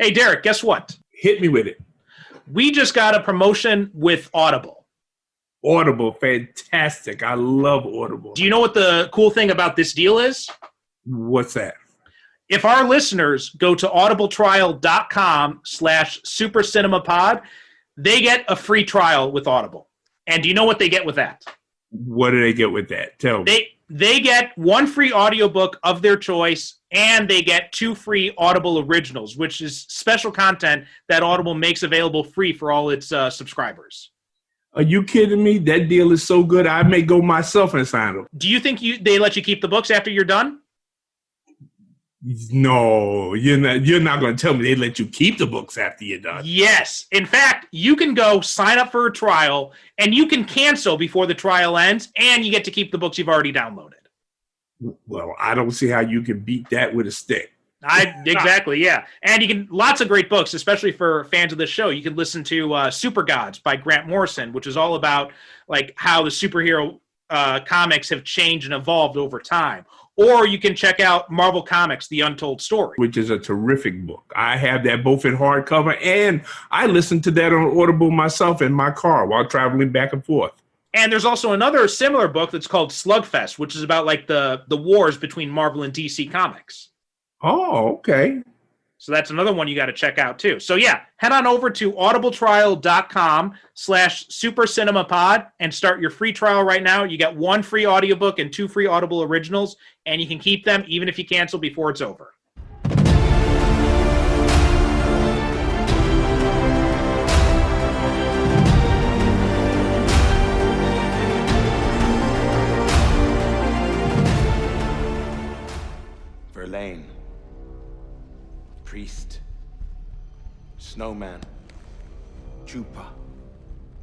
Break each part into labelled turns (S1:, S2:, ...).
S1: Hey, Derek, guess what?
S2: Hit me with it.
S1: We just got a promotion with Audible.
S2: Audible, fantastic. I love Audible.
S1: Do you know what the cool thing about this deal is?
S2: What's that?
S1: If our listeners go to audibletrial.com/supercinemapod, they get a free trial with Audible. And do you know what they get with that?
S2: What do they get with that? Tell me.
S1: They get one free audiobook of their choice, and they get 2 free Audible originals, which is special content that Audible makes available free for all its subscribers.
S2: Are you kidding me? That deal is so good, I may go myself and sign them.
S1: Do you think they let you keep the books after you're done?
S2: No, you're not going to tell me they let you keep the books after you're done.
S1: Yes. In fact, you can go sign up for a trial, and you can cancel before the trial ends, and you get to keep the books you've already downloaded.
S2: Well, I don't see how you can beat that with a stick.
S1: Exactly, yeah. And you can, lots of great books, especially for fans of this show. You can listen to Super Gods by Grant Morrison, which is all about like how the superhero comics have changed and evolved over time. Or you can check out Marvel Comics, The Untold Story.
S2: Which is a terrific book. I have that both in hardcover, and I listen to that on Audible myself in my car while traveling back and forth.
S1: And there's also another similar book that's called Slugfest, which is about like the wars between Marvel and DC Comics.
S2: Oh, okay.
S1: So that's another one you got to check out too. So yeah, head on over to audibletrial.com/supercinemapod and start your free trial right now. You get 1 free audiobook and 2 free Audible originals, and you can keep them even if you cancel before it's over.
S3: Verlaine, Priest, Snowman, Chupa,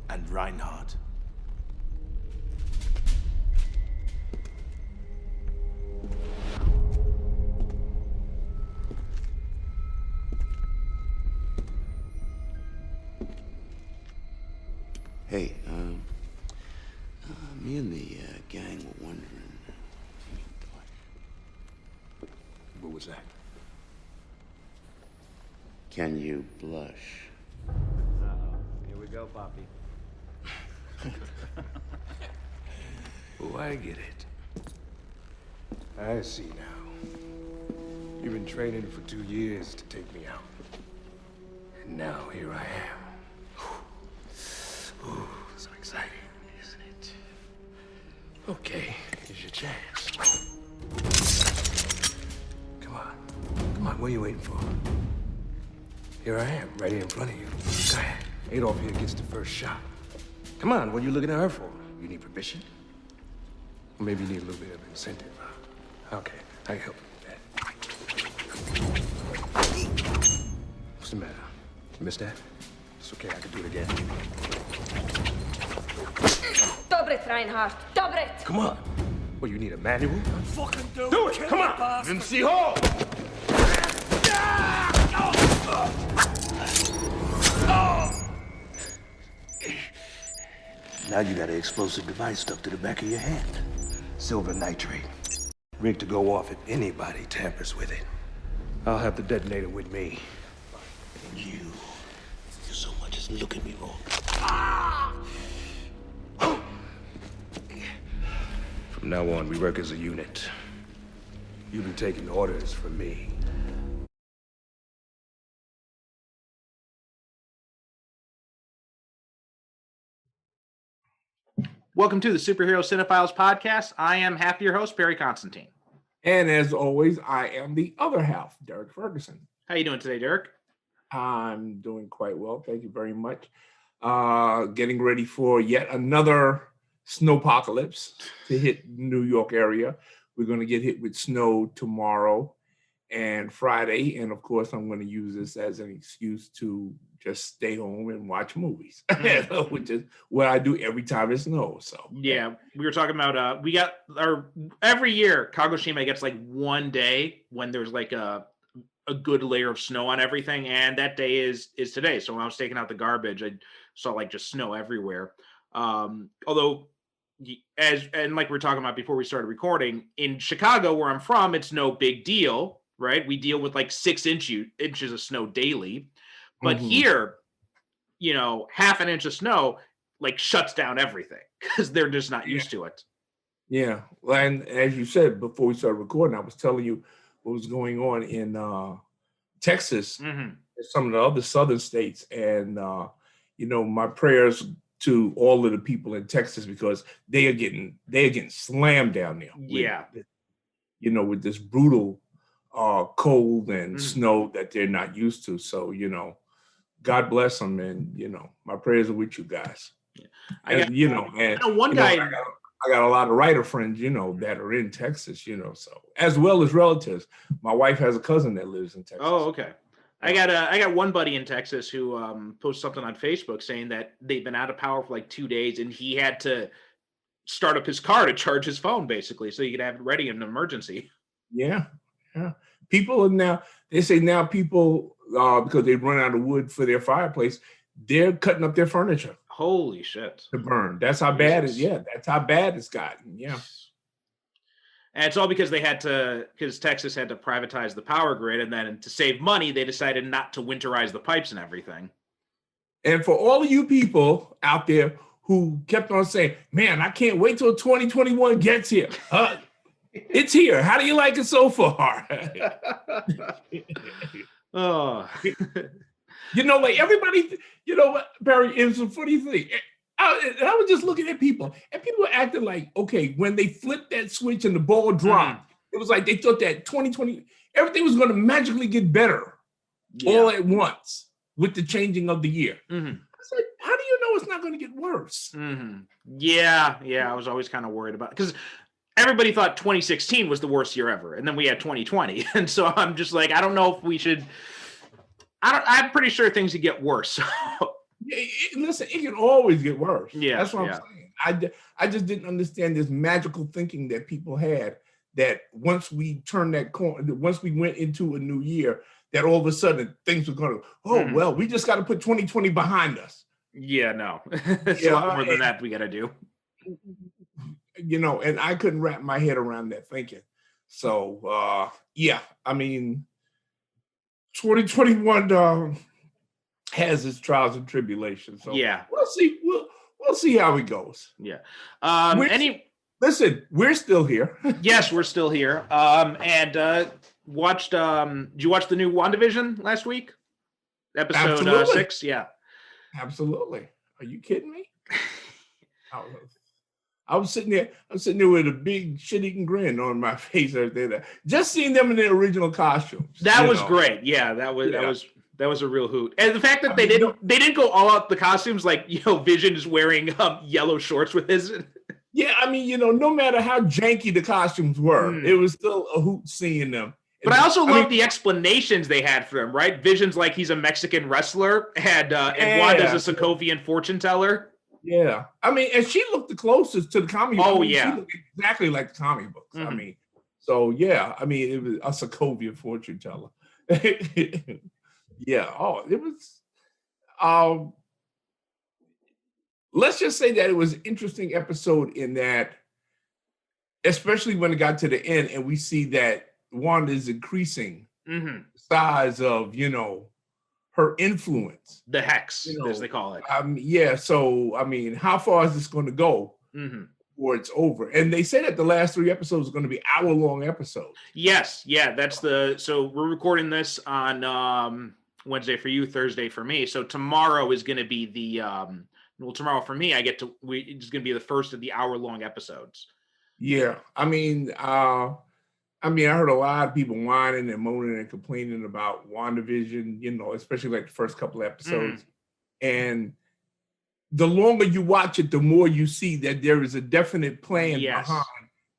S3: and Reinhardt.
S4: Hey, me and the gang were wondering.
S3: What was that?
S4: Can you blush?
S5: Here we go, Poppy.
S3: Oh, I get it. I see now. You've been training for 2 years to take me out. And now here I am. Ooh, so exciting, isn't it? Okay, here's your chance. Come on, what are you waiting for? Here I am, right here in front of you. Go ahead. Adolf here gets the first shot. Come on, what are you looking at her for? You need permission? Or maybe you need a little bit of incentive. Okay, I can help you with that. What's the matter? You missed that? It's okay, I can do it again.
S6: Dobret, Reinhardt. Dobret!
S3: Come on. Well, you need a manual?
S5: Fucking do
S3: Do it! Come on! MC Hall!
S4: Now you got an explosive device stuck to the back of your hand.
S3: Silver nitrate. Rigged to go off if anybody tampers with it. I'll have the detonator with me.
S4: You so much as look at me wrong.
S3: From now on, we work as a unit. You'll be taking orders from me.
S1: Welcome to the Superhero Cinephiles podcast. I am half your host, Perry Constantine.
S2: And as always, I am the other half, Derek Ferguson.
S1: How you doing today, Derek?
S2: I'm doing quite well. Thank you very much. Getting ready for yet another snowpocalypse to hit New York area. We're going to get hit with snow tomorrow and Friday. And of course, I'm going to use this as an excuse to just stay home and watch movies, which is what I do every time it snows. So
S1: yeah, we were talking about we got our every year Kagoshima gets like one day when there's like a good layer of snow on everything, and that day is today. So when I was taking out the garbage, I saw like just snow everywhere. Although and like we were talking about before we started recording, in Chicago where I'm from, it's no big deal right? We deal with like 6 inches of snow daily. But
S2: Mhm.
S1: here, half an inch of snow like shuts down everything because they're just not
S2: Yeah.
S1: used to it.
S2: Yeah. Well, and as you said before we started recording, I was telling you what was going on in Texas
S1: Hmm.
S2: and some of the other southern states. And my prayers to all of the people in Texas because they are getting slammed down there
S1: Yeah.
S2: with this brutal cold and
S1: Mhm.
S2: snow that they're not used to. So, God bless them, and my prayers are with you guys.
S1: I got
S2: And
S1: I know one guy.
S2: I got a lot of writer friends, that are in Texas, so as well as relatives. My wife has a cousin that lives in Texas.
S1: Oh, okay. I got one buddy in Texas who posted something on Facebook saying that they've been out of power for like 2 days, and he had to start up his car to charge his phone, basically, so he could have it ready in an emergency.
S2: Yeah, yeah. They say now people, because they run out of wood for their fireplace, they're cutting up their furniture
S1: Holy shit!
S2: to burn. That's how that's how bad it's gotten. Yeah.
S1: And it's all because because Texas had to privatize the power grid, and then to save money, they decided not to winterize the pipes and everything.
S2: And for all of you people out there who kept on saying, man, I can't wait till 2021 gets here. It's here. How do you like it so far?
S1: Oh.
S2: Like everybody, what, Barry, it was a funny thing. I was just looking at people, and people were acting like, okay, when they flipped that switch and the ball dropped, it was like they thought that 2020, everything was going to magically get better all at once with the changing of the year.
S1: Mm-hmm.
S2: I said, how do you know it's not going to get worse?
S1: Mm-hmm. Yeah, I was always kind of worried about because everybody thought 2016 was the worst year ever, and then we had 2020, and so I'm just like, I don't know if we should. I'm pretty sure things could get worse.
S2: Listen, it can always get worse.
S1: Yeah,
S2: that's what I'm saying. I just didn't understand this magical thinking that people had that once we turned that corner, once we went into a new year, that all of a sudden things were going to, well, we just got to put 2020 behind us.
S1: Yeah, no. It's a lot more than that we got to do.
S2: And I couldn't wrap my head around that thinking. So, I mean, 2021 has its trials and tribulations. So
S1: yeah,
S2: we'll see. We'll see how it goes.
S1: Yeah.
S2: Listen, we're still here.
S1: Yes, we're still here. And watched. Did you watch the new WandaVision last week? Episode 6. Yeah.
S2: Absolutely. Are you kidding me? I was sitting there with a big shit-eating grin on my face right there. Just seeing them in their original costumes.
S1: That was great. Yeah, that was a real hoot. And the fact that they didn't go all out the costumes, like Vision is wearing yellow shorts with his.
S2: Yeah, I mean, no matter how janky the costumes were, it was still a hoot seeing them.
S1: But I also love the explanations they had for him, right? Vision's like he's a Mexican wrestler, and Wanda's a Sokovian fortune teller.
S2: Yeah. I mean, and she looked the closest to the comic book.
S1: Oh,
S2: She looked exactly like the comic books.
S1: Mm-hmm.
S2: I mean, so yeah, I mean, it was a Sokovian fortune teller. Yeah. Oh, it was let's just say that it was an interesting episode in that, especially when it got to the end and we see that Wanda is increasing the size of, her influence.
S1: The hex, as they call it.
S2: Yeah. So, I mean, how far is this going to go before it's over? And they said that the last 3 episodes are going to be hour-long episodes.
S1: Yes. Yeah. So we're recording this on Wednesday for you, Thursday for me. So tomorrow is going to be tomorrow for me, it's going to be the first of the hour-long episodes.
S2: Yeah. I mean, I heard a lot of people whining and moaning and complaining about WandaVision, especially like the first couple of episodes. And the longer you watch it, the more you see that there is a definite plan behind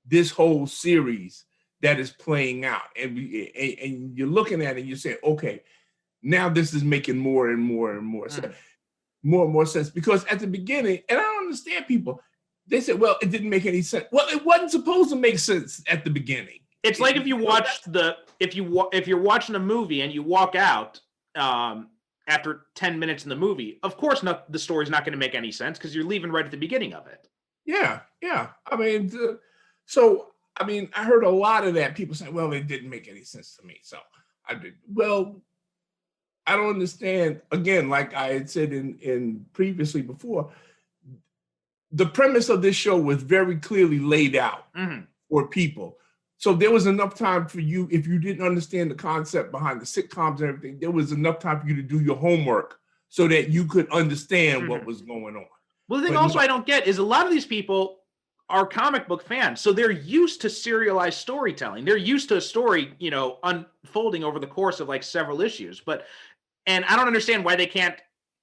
S2: this whole series that is playing out. And you're looking at it and you're saying, okay, now this is making more and more and more sense. More and more sense. Because at the beginning, and I don't understand people, they said, well, it didn't make any sense. Well, it wasn't supposed to make sense at the beginning.
S1: It's like if you watch if you're watching a movie and you walk out after 10 minutes in the movie, of course the story's not going to make any sense because you're leaving right at the beginning of it.
S2: Yeah. I mean, so I mean, I heard a lot of that. People saying, well, it didn't make any sense to me. So I did. Well, I don't understand. Again, like I had said in previously before, the premise of this show was very clearly laid out for people. So there was enough time for you, if you didn't understand the concept behind the sitcoms and everything, there was enough time for you to do your homework so that you could understand what was going on.
S1: Well, the thing
S2: But
S1: also
S2: no.
S1: I don't get is a lot of these people are comic book fans, so they're used to serialized storytelling. They're used to a story, you know, unfolding over the course of like several issues. And I don't understand why they can't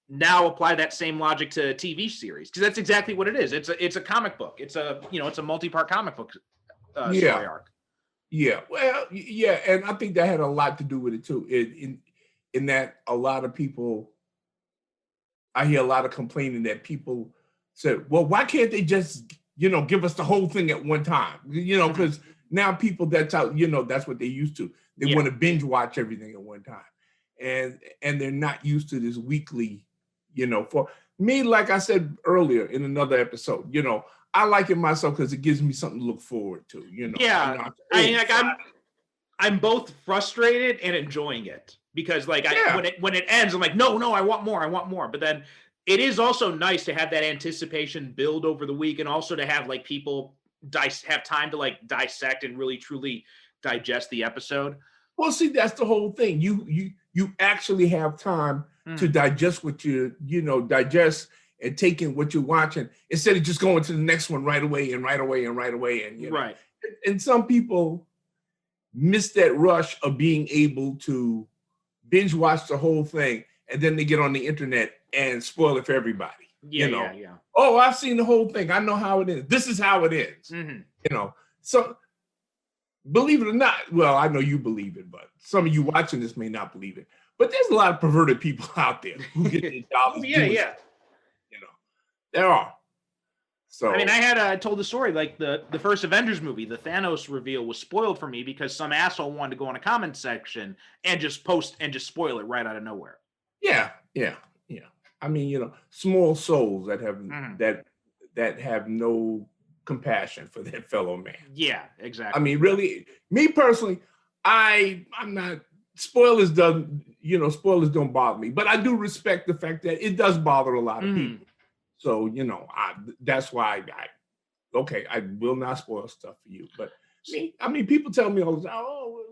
S1: now apply that same logic to a TV series, because that's exactly what it is. It's a comic book. It's a multi-part comic book story arc.
S2: Yeah, well, yeah, and I think that had a lot to do with it too. In that a lot of people, I hear a lot of complaining that people said, "Well, why can't they just, give us the whole thing at one time?" Because now people that's out, that's what they're used to. They want to binge watch everything at one time, and they're not used to this weekly. For me, like I said earlier in another episode, I like it myself because it gives me something to look forward to.
S1: Yeah, I'm both frustrated and enjoying it, because when it ends, I'm like, no, I want more. But then it is also nice to have that anticipation build over the week, and also to have like people have time to like dissect and really truly digest the episode.
S2: Well, see, that's the whole thing. You actually have time to digest what digest and take in what you're watching, instead of just going to the next one right away. And
S1: right.
S2: And some people miss that rush of being able to binge watch the whole thing, and then they get on the internet and spoil it for everybody.
S1: Yeah.
S2: Oh, I've seen the whole thing. I know how it is. This is how it is. So believe it or not, well, I know you believe it, but some of you watching this may not believe it. But there's a lot of perverted people out there who get their dollars.
S1: Yeah.
S2: There are. So
S1: I mean, I told the story, like the first Avengers movie, the Thanos reveal was spoiled for me because some asshole wanted to go in a comment section and just spoil it right out of nowhere.
S2: Yeah. I mean, small souls that have that have no compassion for their fellow man.
S1: Yeah, exactly.
S2: I mean, really, me personally, I'm not spoilers don't bother me, but I do respect the fact that it does bother a lot of people. So, that's why I will not spoil stuff for you. But I mean, people tell me all the time, oh,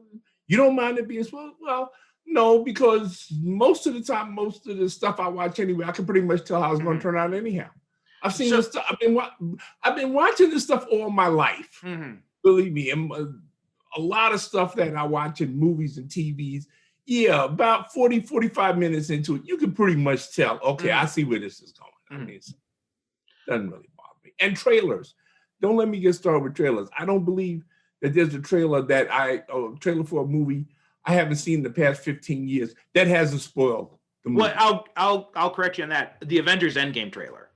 S2: you don't mind it being spoiled? Well, no, because most of the time, most of the stuff I watch anyway, I can pretty much tell how it's going to turn out anyhow. I've seen this stuff. I've been watching this stuff all my life. Believe me, and a lot of stuff that I watch in movies and TVs, about 40, 45 minutes into it, you can pretty much tell, okay, I see where this is going. I mean, it doesn't really bother me. And trailers. Don't let me get started with trailers. I don't believe that there's a trailer for a movie I haven't seen in the past 15 years that hasn't spoiled the movie.
S1: Well, I'll correct you on that. The Avengers Endgame trailer.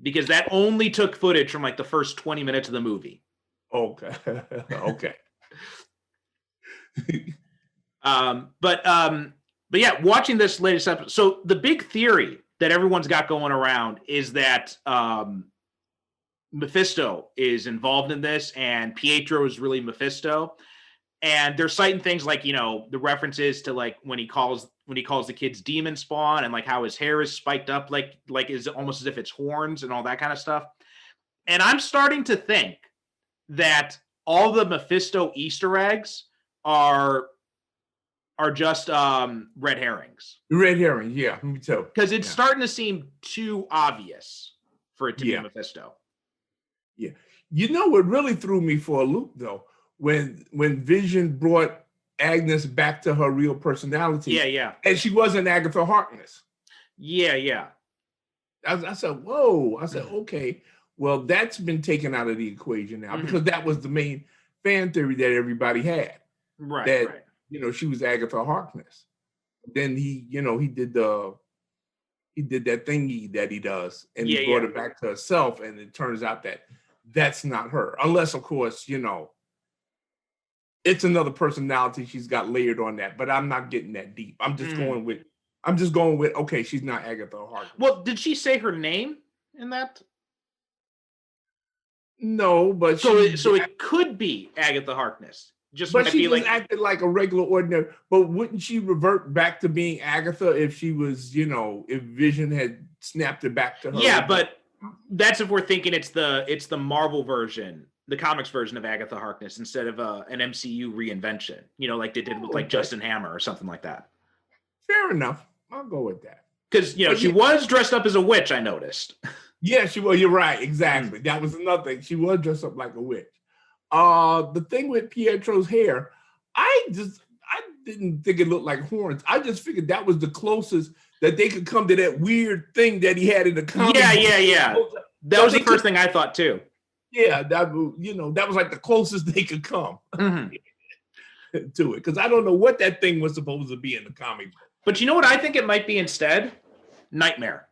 S1: Because that only took footage from like the first 20 minutes of the movie.
S2: Okay. Okay.
S1: But yeah, watching this latest episode. So the big theory that everyone's got going around is that Mephisto is involved in this, and Pietro is really Mephisto. And they're citing things like, the references to like when he calls the kids demon spawn, and like how his hair is spiked up, like is almost as if it's horns and all that kind of stuff. And I'm starting to think that all the Mephisto Easter eggs are just red herrings.
S2: Red herrings, yeah, me too.
S1: Because it's starting to seem too obvious for it to be Mephisto.
S2: Yeah. What really threw me for a loop though, when Vision brought Agnes back to her real personality.
S1: Yeah.
S2: And she wasn't Agatha Harkness.
S1: Yeah.
S2: I said, whoa. I said, okay, well, that's been taken out of the equation now, because that was the main fan theory that everybody had.
S1: Right.
S2: That, she was Agatha Harkness. Then he did that thingy that he does, and he brought it back to herself, and it turns out that that's not her. Unless, of course, it's another personality she's got layered on that, but I'm not getting that deep. I'm just going with, okay, she's not Agatha Harkness.
S1: Well, did she say her name in that?
S2: No, but
S1: So it could be Agatha Harkness. Just
S2: but
S1: might
S2: she
S1: be
S2: just
S1: like
S2: acted like a regular ordinary. But wouldn't she revert back to being Agatha if she was, if Vision had snapped it back to her?
S1: yeah, but that's if we're thinking it's the Marvel version, the comics version of Agatha Harkness instead of an MCU reinvention. Like they did with like Justin Hammer or something like that.
S2: Fair enough. I'll go with that.
S1: Because she was dressed up as a witch. I noticed.
S2: Yeah, she was. You're right. Exactly. That was another thing. She was dressed up like a witch. The thing with Pietro's hair, I didn't think it looked like horns. I just figured that was the closest that they could come to that weird thing that he had in the comic.
S1: Yeah. That was the first thing I thought too.
S2: Yeah, that was like the closest they could come to it. Because I don't know what that thing was supposed to be in the comic book.
S1: But you know what I think it might be instead? Nightmare.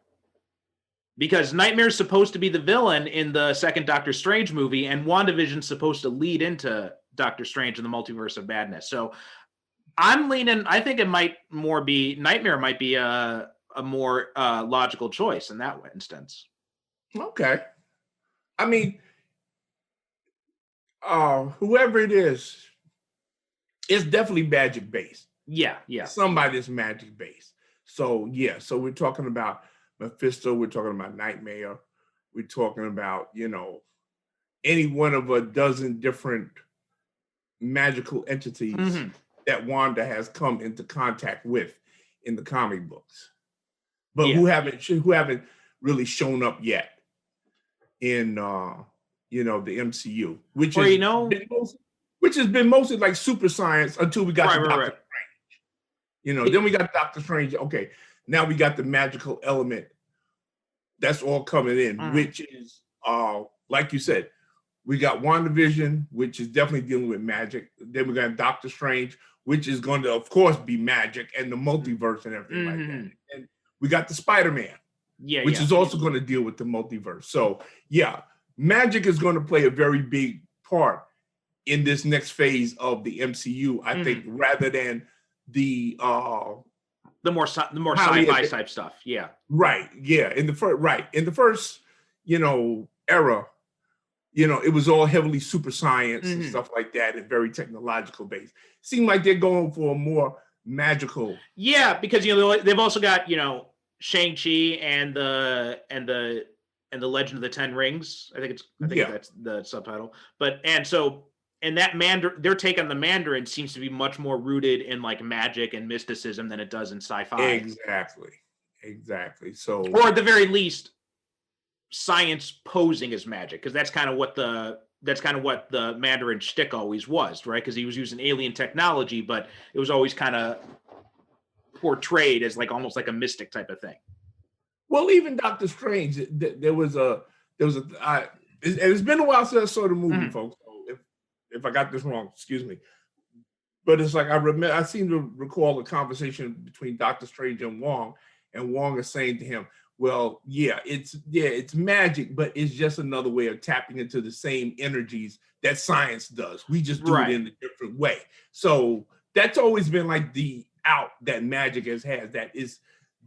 S1: Because Nightmare's supposed to be the villain in the second Doctor Strange movie, and WandaVision's supposed to lead into Doctor Strange in the Multiverse of Madness. So I'm leaning, I think it might more be, Nightmare might be a more logical choice in that instance.
S2: Okay. I mean, whoever it is, it's definitely magic based.
S1: Yeah.
S2: Somebody's magic based. So we're talking about Mephisto, we're talking about Nightmare, we're talking about, any one of a dozen different magical entities that Wanda has come into contact with in the comic books, but who haven't really shown up yet in the MCU, which has been mostly like super science until we got to Doctor Strange. Then we got Doctor Strange. Okay, now we got the magical element that's all coming in, which is like you said, we got WandaVision, which is definitely dealing with magic. Then we got Doctor Strange, which is going to, of course, be magic and the multiverse and everything like that. And we got the Spider-Man, which is also going to deal with the multiverse. So magic is going to play a very big part in this next phase of the MCU, I think, rather than the more
S1: sci-fi type stuff. Yeah.
S2: Right. Yeah. In the first, era, it was all heavily super science and stuff like that and very technological based. Seemed like they're going for a more magical.
S1: Yeah, because they've also got, Shang-Chi and the Legend of the Ten Rings. I think that's the subtitle. And that their take on the Mandarin seems to be much more rooted in like magic and mysticism than it does in sci-fi.
S2: Exactly. So,
S1: or at the very least, science posing as magic, because that's kind of what the Mandarin shtick always was, right? Because he was using alien technology, but it was always kind of portrayed as like almost like a mystic type of thing.
S2: Well, even Doctor Strange, it's been a while since I saw the movie, folks. If I got this wrong, excuse me. But it's like I seem to recall a conversation between Doctor Strange and Wong is saying to him, well, it's magic, but it's just another way of tapping into the same energies that science does. We just do it in a different way. So that's always been like the out that magic has had.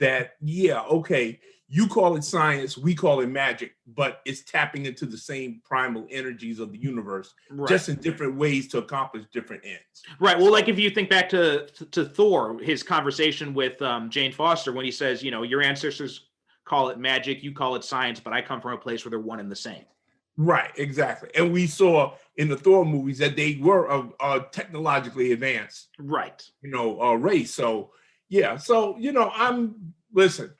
S2: Okay, you call it science, we call it magic, but it's tapping into the same primal energies of the universe, just in different ways to accomplish different ends.
S1: Right. Well, like if you think back to Thor, his conversation with Jane Foster, when he says, your ancestors call it magic, you call it science, but I come from a place where they're one and the same. Right,
S2: exactly. And we saw in the Thor movies that they were a technologically advanced, race. So, listen,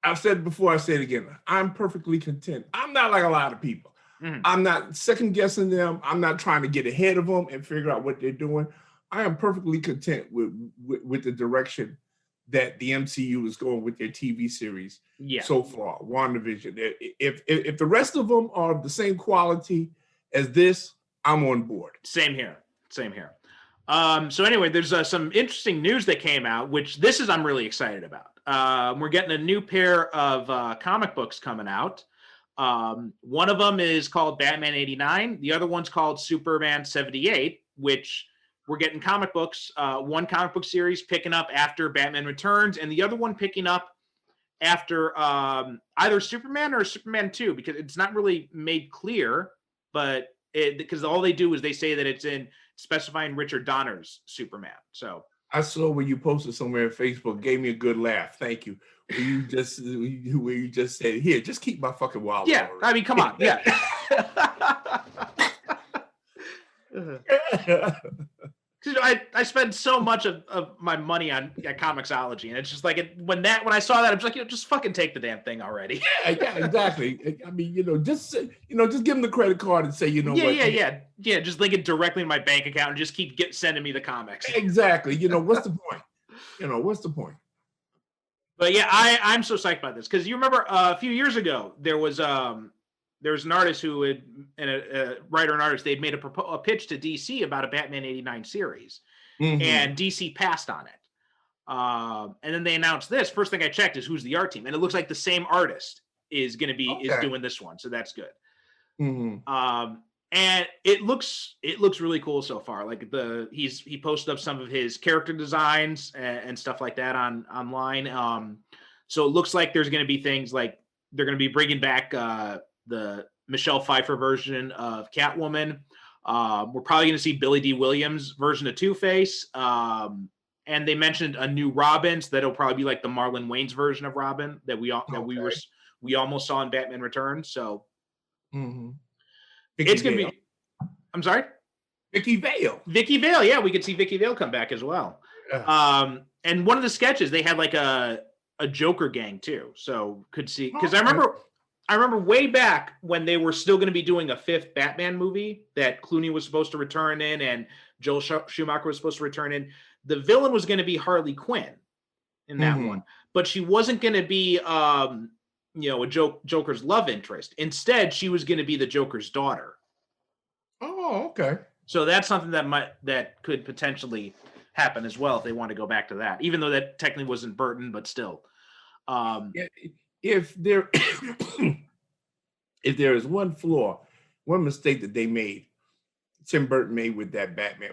S2: I've said it before, I say it again. I'm perfectly content. I'm not like a lot of people. I'm not second guessing them. I'm not trying to get ahead of them and figure out what they're doing. I am perfectly content with the direction that the MCU is going with their TV series so far. WandaVision. If the rest of them are of the same quality as this, I'm on board.
S1: Same here. So anyway, there's some interesting news that came out, which I'm really excited about. We're getting a new pair of comic books coming out. One of them is called Batman 89. The other one's called Superman 78, which we're getting comic books. One comic book series picking up after Batman Returns, and the other one picking up after either Superman or Superman 2, because it's not really made clear, but because all they do is they say that it's in specifying Richard Donner's Superman. So
S2: I saw where you posted somewhere on Facebook, gave me a good laugh. Thank you. Where you just said, "Here, just keep my fucking wild."
S1: yeah, I mean, come on, yeah. I spend so much of my money on Comixology, and it's just like when I saw that, I'm just like, just fucking take the damn thing already.
S2: Yeah, exactly. I mean, just give them the credit card and say,
S1: yeah. Just link it directly to my bank account and just keep sending me the comics.
S2: Exactly. What's the point? What's the point?
S1: But yeah, I'm so psyched about this because you remember a few years ago there was an artist who had, and a writer and artist, they'd made a pitch to DC about a Batman '89 series, and DC passed on it. And then they announced this. First thing I checked is who's the art team, and it looks like the same artist is going to be is doing this one, so that's good. And it looks really cool so far. Like he posted up some of his character designs and stuff like that online. So it looks like there's going to be things like they're going to be bringing back the Michelle Pfeiffer version of Catwoman. We're probably going to see Billy D. Williams version of Two-Face. And they mentioned a new Robin, so that'll probably be like the Marlon Wayans version of Robin that we almost saw in Batman Returns. So it's going to be. I'm sorry,
S2: Vicky Vale.
S1: Vicky Vale, yeah, we could see Vicky Vale come back as well. And one of the sketches they had like a Joker gang too, so could see because I remember way back when they were still going to be doing a 5th Batman movie that Clooney was supposed to return in and Joel Schumacher was supposed to return in. The villain was going to be Harley Quinn in that one, but she wasn't going to be, a Joker's love interest. Instead, she was going to be the Joker's daughter.
S2: Oh, okay. So
S1: that's something that could potentially happen as well if they want to go back to that, even though that technically wasn't Burton, but still.
S2: If there is one mistake that they made, Tim Burton made with that Batman,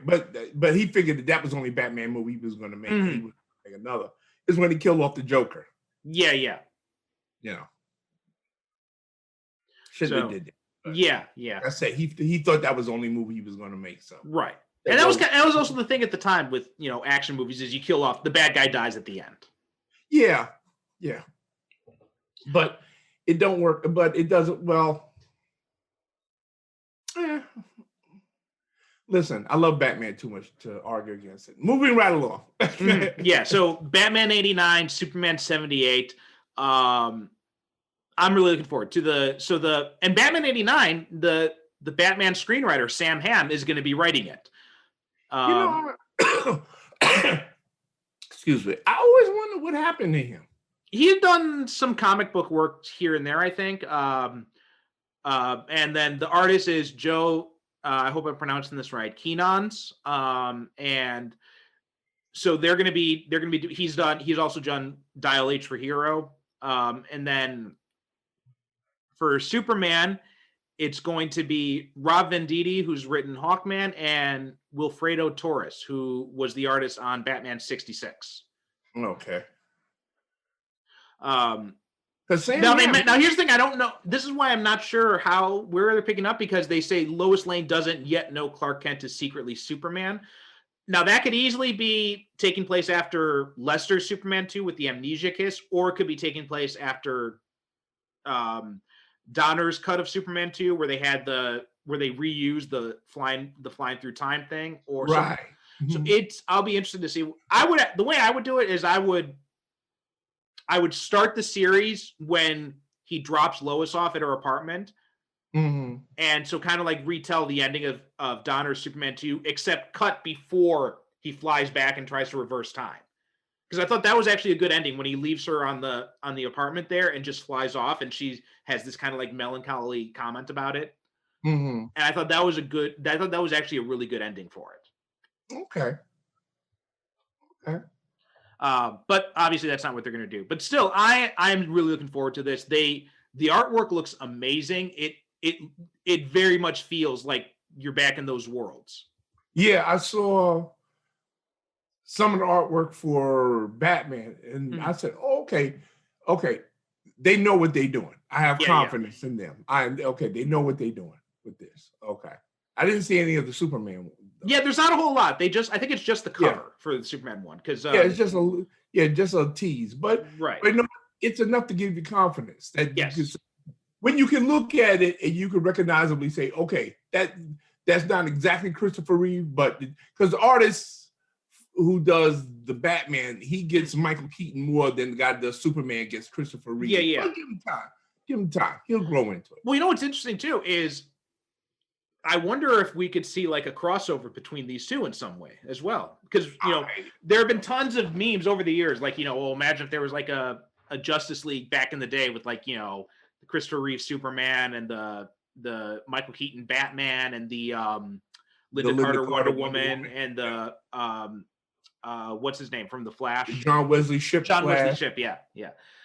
S2: but he figured that was the only Batman movie he was going to make. He was going to make another. Is when he killed off the Joker.
S1: Yeah.
S2: Should have did that. But
S1: yeah.
S2: I said he thought that was the only movie he was going to make. So
S1: right, and that was also the thing at the time with action movies is you kill off the bad guy dies at the end.
S2: Yeah. But it don't work. But it doesn't. Well, listen, I love Batman too much to argue against it. Moving right along.
S1: Yeah. So Batman '89, Superman '78. I'm really looking forward to and Batman '89. The Batman screenwriter Sam Hamm is going to be writing it.
S2: Excuse me. I always wonder what happened to him.
S1: He had done some comic book work here and there, I think. And then the artist is Joe. I hope I'm pronouncing this right. Keenans. And so they're going to be. He's also done Dial H for Hero. And then for Superman, it's going to be Rob Venditti, who's written Hawkman, and Wilfredo Torres, who was the artist on Batman '66.
S2: Okay.
S1: Now here's the thing. I don't know. This is why I'm not sure where they're picking up, because they say Lois Lane doesn't yet know Clark Kent is secretly Superman. Now that could easily be taking place after Lester's Superman 2 with the amnesia kiss, or it could be taking place after Donner's cut of Superman 2, where they reused the flying through time thing, or
S2: right.
S1: So I'll be interested to see. The way I would do it is I would start the series when he drops Lois off at her apartment. And so kind of like retell the ending of Donner's Superman 2, except cut before he flies back and tries to reverse time. Because I thought that was actually a good ending when he leaves her on the apartment there and just flies off, and she has this kind of like melancholy comment about it. And I thought that was actually a really good ending for it.
S2: Okay.
S1: But obviously that's not what they're going to do. But still, I'm really looking forward to this. The artwork looks amazing. It very much feels like you're back in those worlds.
S2: Yeah, I saw some of the artwork for Batman, and I said, "Oh, okay." okay, they know what they're doing. I have
S1: Yeah,
S2: confidence in them. They know what they're doing with this. Okay. I didn't see any of the Superman one.
S1: Yeah, there's not a whole lot. I think it's just the
S2: Yeah.
S1: cover for the Superman one because
S2: Yeah, it's just a tease, but
S1: right.
S2: no, it's enough to give you confidence that
S1: Yes.
S2: you can, when you can look at it and you can recognizably say, okay, that's not exactly Christopher Reeve, but because the artist who does the Batman, he gets Michael Keaton more than the guy that does Superman gets Christopher Reeve.
S1: Yeah.
S2: But give him time. Give him time. He'll grow into it.
S1: Well, you know what's interesting too is I wonder if we could see like a crossover between these two in some way as well. Because, there have been tons of memes over the years. Like, well, imagine if there was like a Justice League back in the day with like, the Christopher Reeve Superman and the Michael Keaton Batman and the Linda Carter Wonder Woman and the what's his name from The Flash?
S2: John Wesley Shipp.
S1: Yeah.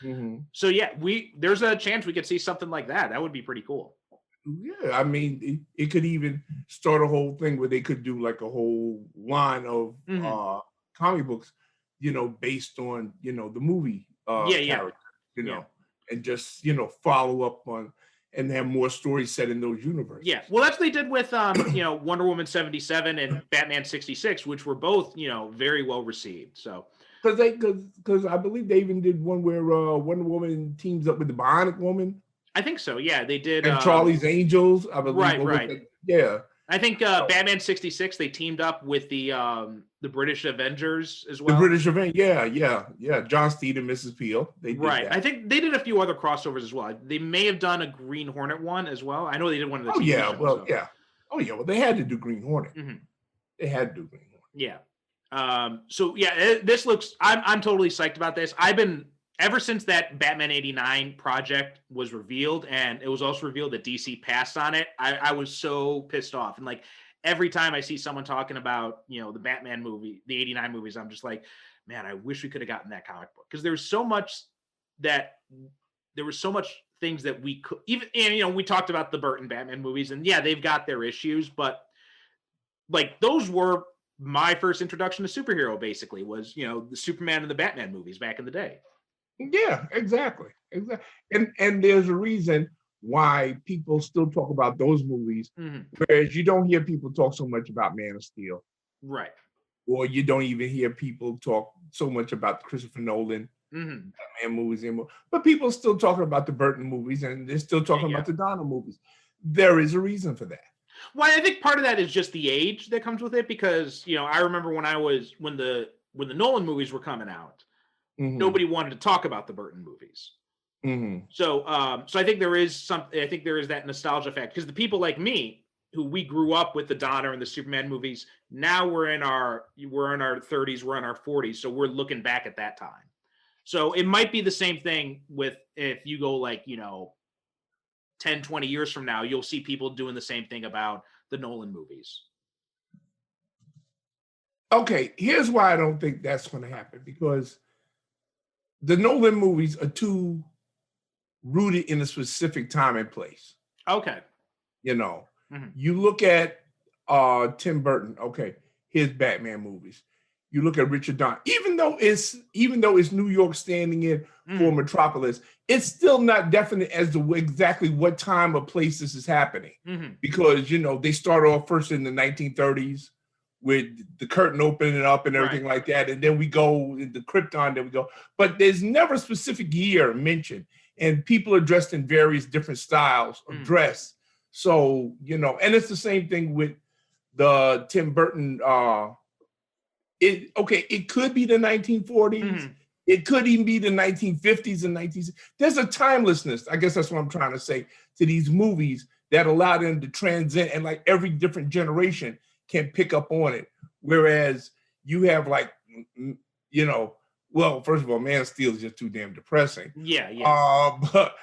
S2: Mm-hmm.
S1: So yeah, there's a chance we could see something like that. That would be pretty cool.
S2: Yeah, I mean, it could even start a whole thing where they could do like a whole line of comic books, based on the movie character, and just follow up on and have more stories set in those universes.
S1: Yeah, well, that's what they did with Wonder Woman 77 and Batman 66, which were both very well received. So
S2: because I believe they even did one where Wonder Woman teams up with the Bionic Woman.
S1: I think so. Yeah, they did.
S2: And Charlie's Angels, I believe.
S1: Right.
S2: Yeah.
S1: I think Batman 66, they teamed up with the British Avengers as well.
S2: The British Avengers, yeah. John Steed and Mrs. Peel. They did that.
S1: I think they did a few other crossovers as well. They may have done a Green Hornet one as well. I know they did one of the TV shows,
S2: well, they had to do Green Hornet.
S1: Mm-hmm.
S2: They had to do Green Hornet.
S1: Yeah. So yeah, this looks. I'm totally psyched about this. I've been. Ever since that Batman 89 project was revealed, and it was also revealed that DC passed on it, I was so pissed off. And like every time I see someone talking about, the Batman movie, the 89 movies, I'm just like, man, I wish we could have gotten that comic book. Because there was so much things that we could even, and we talked about the Burton Batman movies, and yeah, they've got their issues, but like those were my first introduction to superhero, basically, was, the Superman and the Batman movies back in the day.
S2: Yeah, exactly. And there's a reason why people still talk about those movies, whereas you don't hear people talk so much about Man of Steel.
S1: Right.
S2: Or you don't even hear people talk so much about the Christopher Nolan Batman movies anymore. But people are still talking about the Burton movies, and they're still talking about the Donner movies. There is a reason for that.
S1: Well, I think part of that is just the age that comes with it, because, I remember when the Nolan movies were coming out, nobody wanted to talk about the Burton movies. So I think there is that nostalgia effect, because the people like me who we grew up with the Donner and the Superman movies, now we're in our 30s, we're in our 40s, so we're looking back at that time. So it might be the same thing with, if you go like 10, 20 years from now, you'll see people doing the same thing about the Nolan movies.
S2: Okay, here's why I don't think that's going to happen, because the Nolan movies are too rooted in a specific time and place.
S1: Okay.
S2: You look at Tim Burton, okay, his Batman movies. You look at Richard Donner, even though it's New York standing in for Metropolis, it's still not definite as to exactly what time or place this is happening. Because, they start off first in the 1930s with the curtain opening up and everything like that. And then we go into Krypton, then we go. But there's never a specific year mentioned. And people are dressed in various different styles of dress. So, and it's the same thing with the Tim Burton. It could be the 1940s. It could even be the 1950s and 1960s. There's a timelessness, I guess that's what I'm trying to say, to these movies that allow them to transcend, and like every different generation can pick up on it. Whereas you have like, well, first of all, Man of Steel is just too damn depressing.
S1: Yeah.
S2: But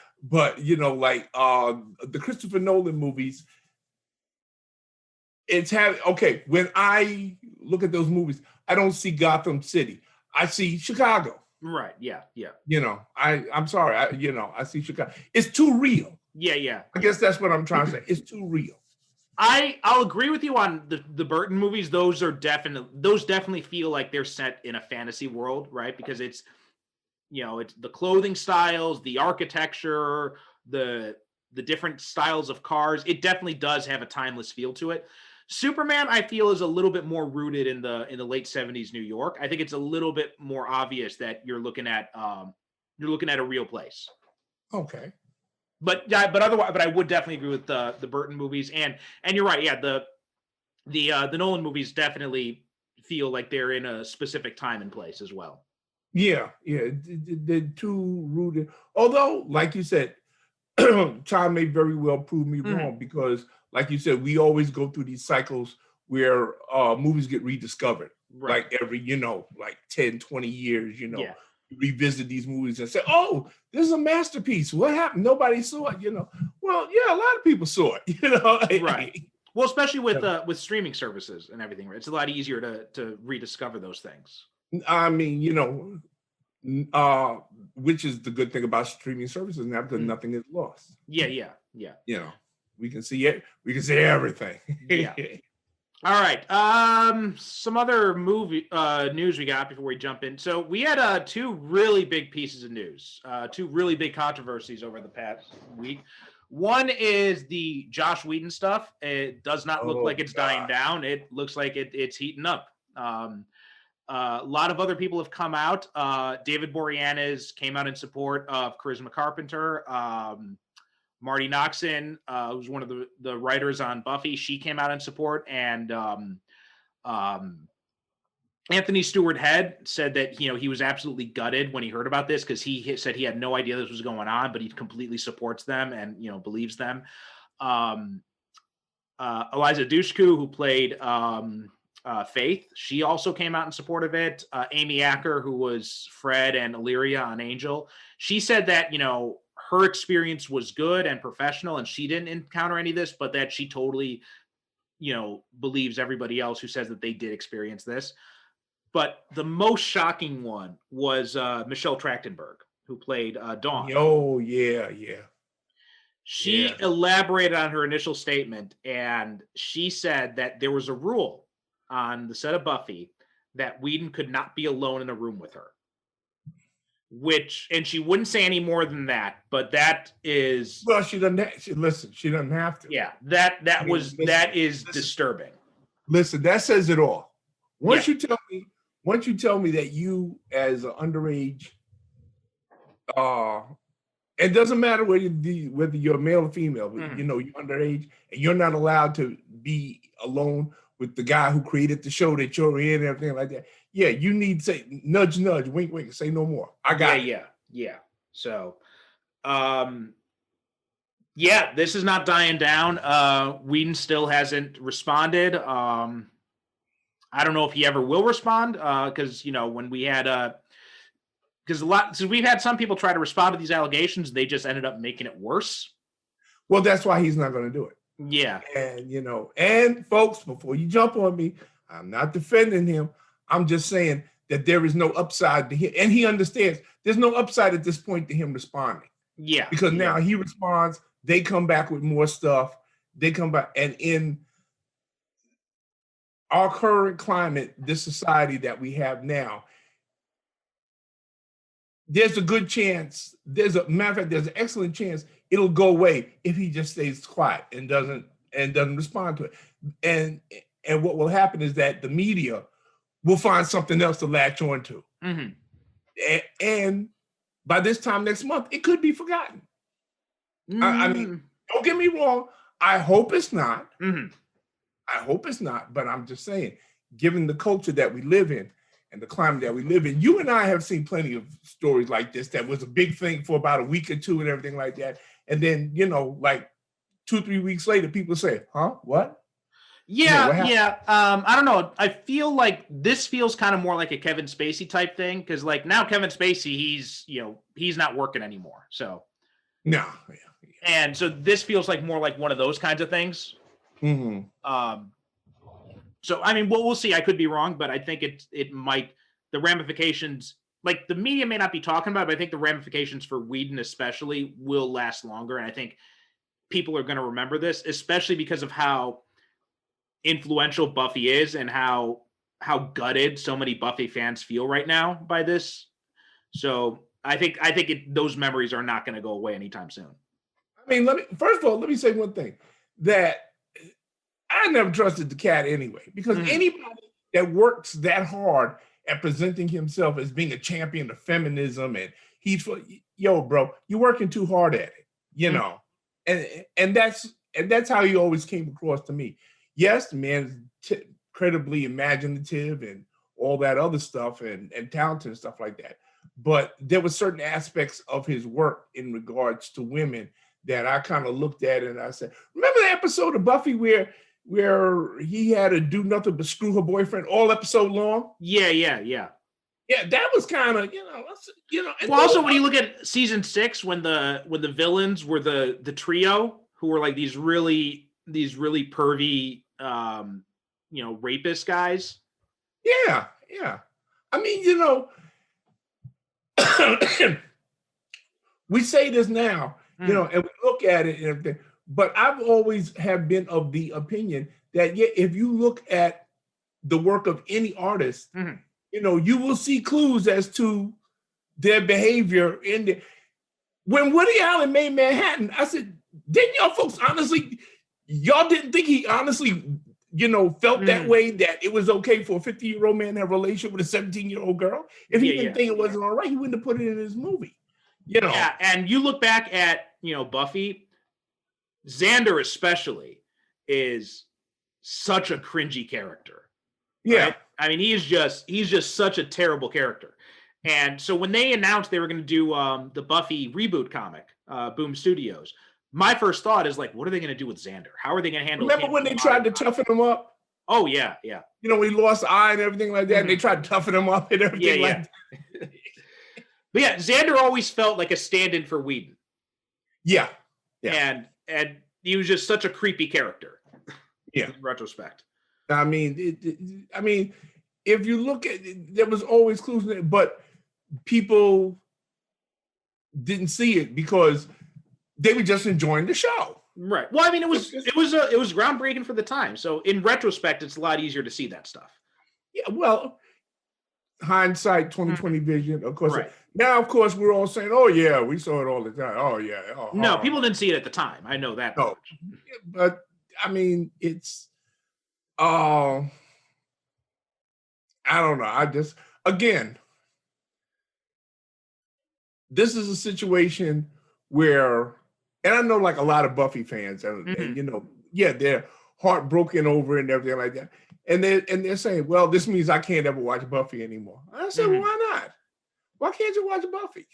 S2: the Christopher Nolan movies, when I look at those movies, I don't see Gotham City. I see Chicago.
S1: Right. Yeah.
S2: I'm sorry. I see Chicago. It's too real.
S1: Yeah.
S2: I guess that's what I'm trying to say. It's too real.
S1: I'll agree with you on the Burton movies. Those definitely feel like they're set in a fantasy world, right? Because it's it's the clothing styles, the architecture, the different styles of cars. It definitely does have a timeless feel to it. Superman, I feel, is a little bit more rooted in the late 70s New York. I think it's a little bit more obvious that you're looking at a real place.
S2: Okay.
S1: But otherwise, I would definitely agree with the Burton movies, and you're right. Yeah, the Nolan movies definitely feel like they're in a specific time and place as well.
S2: Yeah, they're too rooted. Although, like you said, time may very well prove me wrong because, like you said, we always go through these cycles where movies get rediscovered.
S1: Right.
S2: Like every, like 10, 20 years,
S1: Yeah.
S2: you revisit these movies and say, oh, this is a masterpiece. What happened? Nobody saw it, Well, yeah, a lot of people saw it,
S1: Right. Well, especially with streaming services and everything, right? It's a lot easier to rediscover those things.
S2: I mean, which is the good thing about streaming services now because nothing is lost.
S1: Yeah.
S2: We can see it. We can see everything.
S1: Yeah. All right. Some other movie news we got before we jump in. So we had two really big pieces of news, two really big controversies over the past week. One is the Joss Whedon stuff. It does not look like it's dying down. It looks like it's heating up. A lot of other people have come out. David Boreanaz came out in support of Charisma Carpenter. Marty Noxon, who's one of the writers on Buffy, she came out in support. And Anthony Stewart Head said that he was absolutely gutted when he heard about this because he said he had no idea this was going on, but he completely supports them and believes them. Eliza Dushku, who played Faith, she also came out in support of it. Amy Acker, who was Fred and Illyria on Angel, she said that her experience was good and professional, and she didn't encounter any of this, but that she totally believes everybody else who says that they did experience this. But the most shocking one was Michelle Trachtenberg, who played Dawn.
S2: Oh, yeah.
S1: She elaborated on her initial statement, and she said that there was a rule on the set of Buffy that Whedon could not be alone in a room with her. And she wouldn't say any more than that, but that is...
S2: Well, she doesn't have to.
S1: Yeah, that is disturbing.
S2: Listen, that says it all. Once you tell me that you, as an underage, it doesn't matter whether you're male or female, but you're underage and you're not allowed to be alone with the guy who created the show that you're in and everything like that. Yeah, you need to say nudge, nudge, wink, wink, say no more. I got it.
S1: Yeah. So, this is not dying down. Whedon still hasn't responded. I don't know if he ever will respond because when we had since we've had some people try to respond to these allegations, they just ended up making it worse.
S2: Well, that's why he's not going to do it.
S1: Yeah.
S2: And and folks, before you jump on me, I'm not defending him. I'm just saying that there is no upside to him, and he understands there's no upside at this point to him responding.
S1: Yeah.
S2: Because now he responds, they come back with more stuff. They come back, and in our current climate, this society that we have now, there's a good chance, there's an excellent chance it'll go away if he just stays quiet and doesn't respond to it. And what will happen is that the media will find something else to latch on to. And by this time next month, it could be forgotten. I mean, don't get me wrong. I hope it's not. I hope it's not, but I'm just saying, given the culture that we live in and the climate that we live in, you and I have seen plenty of stories like this that was a big thing for about a week or two and everything like that. And then, like 2-3 weeks later, people say, huh, what?
S1: Yeah. I don't know. I feel like this feels kind of more like a Kevin Spacey type thing. Cause like now Kevin Spacey, he's not working anymore. So.
S2: No.
S1: And so this feels like more like one of those kinds of things. So, I mean, we'll see. I could be wrong, but I think it might, the ramifications, like the media may not be talking about it, but I think the ramifications for Whedon especially will last longer. And I think people are going to remember this, especially because of how influential Buffy is and how gutted so many Buffy fans feel right now by this. So I think those memories are not going to go away anytime soon.
S2: I mean, first of all, let me say one thing, that I never trusted the cat anyway, because anybody that works that hard at presenting himself as being a champion of feminism, and yo, bro, you're working too hard at it, you know, and that's how he always came across to me. Yes, the man is incredibly imaginative and all that other stuff, and talented and stuff like that. But there were certain aspects of his work in regards to women that I kind of looked at and I said, remember the episode of Buffy where he had to do nothing but screw her boyfriend all episode long?
S1: Yeah.
S2: Yeah, that was kind of,
S1: Well, also when you look at season 6, when the villains were the trio who were like these really pervy, rapist guys.
S2: Yeah. I mean, we say this now, and we look at it and everything, but I've always have been of the opinion that if you look at the work of any artist, you will see clues as to their behavior when Woody Allen made Manhattan. I said, didn't y'all folks honestly, y'all didn't think he honestly, felt that way, that it was okay for a 50-year-old man to have a relationship with a 17-year-old girl? If he didn't think it wasn't all right, he wouldn't have put it in his movie.
S1: Yeah, and you look back at, Buffy, Xander especially is such a cringy character.
S2: Yeah.
S1: Right? I mean, he's just such a terrible character. And so when they announced they were going to do the Buffy reboot comic, Boom Studios, my first thought is like, what are they going to do with Xander? How are they going to handle?
S2: Remember when they tried to toughen him up?
S1: Oh yeah.
S2: He lost an eye and everything like that. And they tried to toughen him up and everything like that.
S1: But yeah, Xander always felt like a stand-in for Whedon.
S2: Yeah.
S1: And he was just such a creepy character.
S2: Yeah.
S1: In retrospect.
S2: I mean, if you look at it, there was always clues in it, but people didn't see it because they were just enjoying the show.
S1: Right. Well, I mean, it was groundbreaking for the time. So in retrospect, it's a lot easier to see that stuff.
S2: Yeah. Well, hindsight, 2020 vision, of course. Right. Now, of course, we're all saying, "Oh yeah, we saw it all the time." Oh yeah.
S1: No, people didn't see it at the time. I know that.
S2: No, but I mean, it's. I don't know. I just, again, this is a situation where, and I know like a lot of Buffy fans, and they're heartbroken over it and everything like that. And they're saying, well, this means I can't ever watch Buffy anymore. I said, well, why not? Why can't you watch Buffy?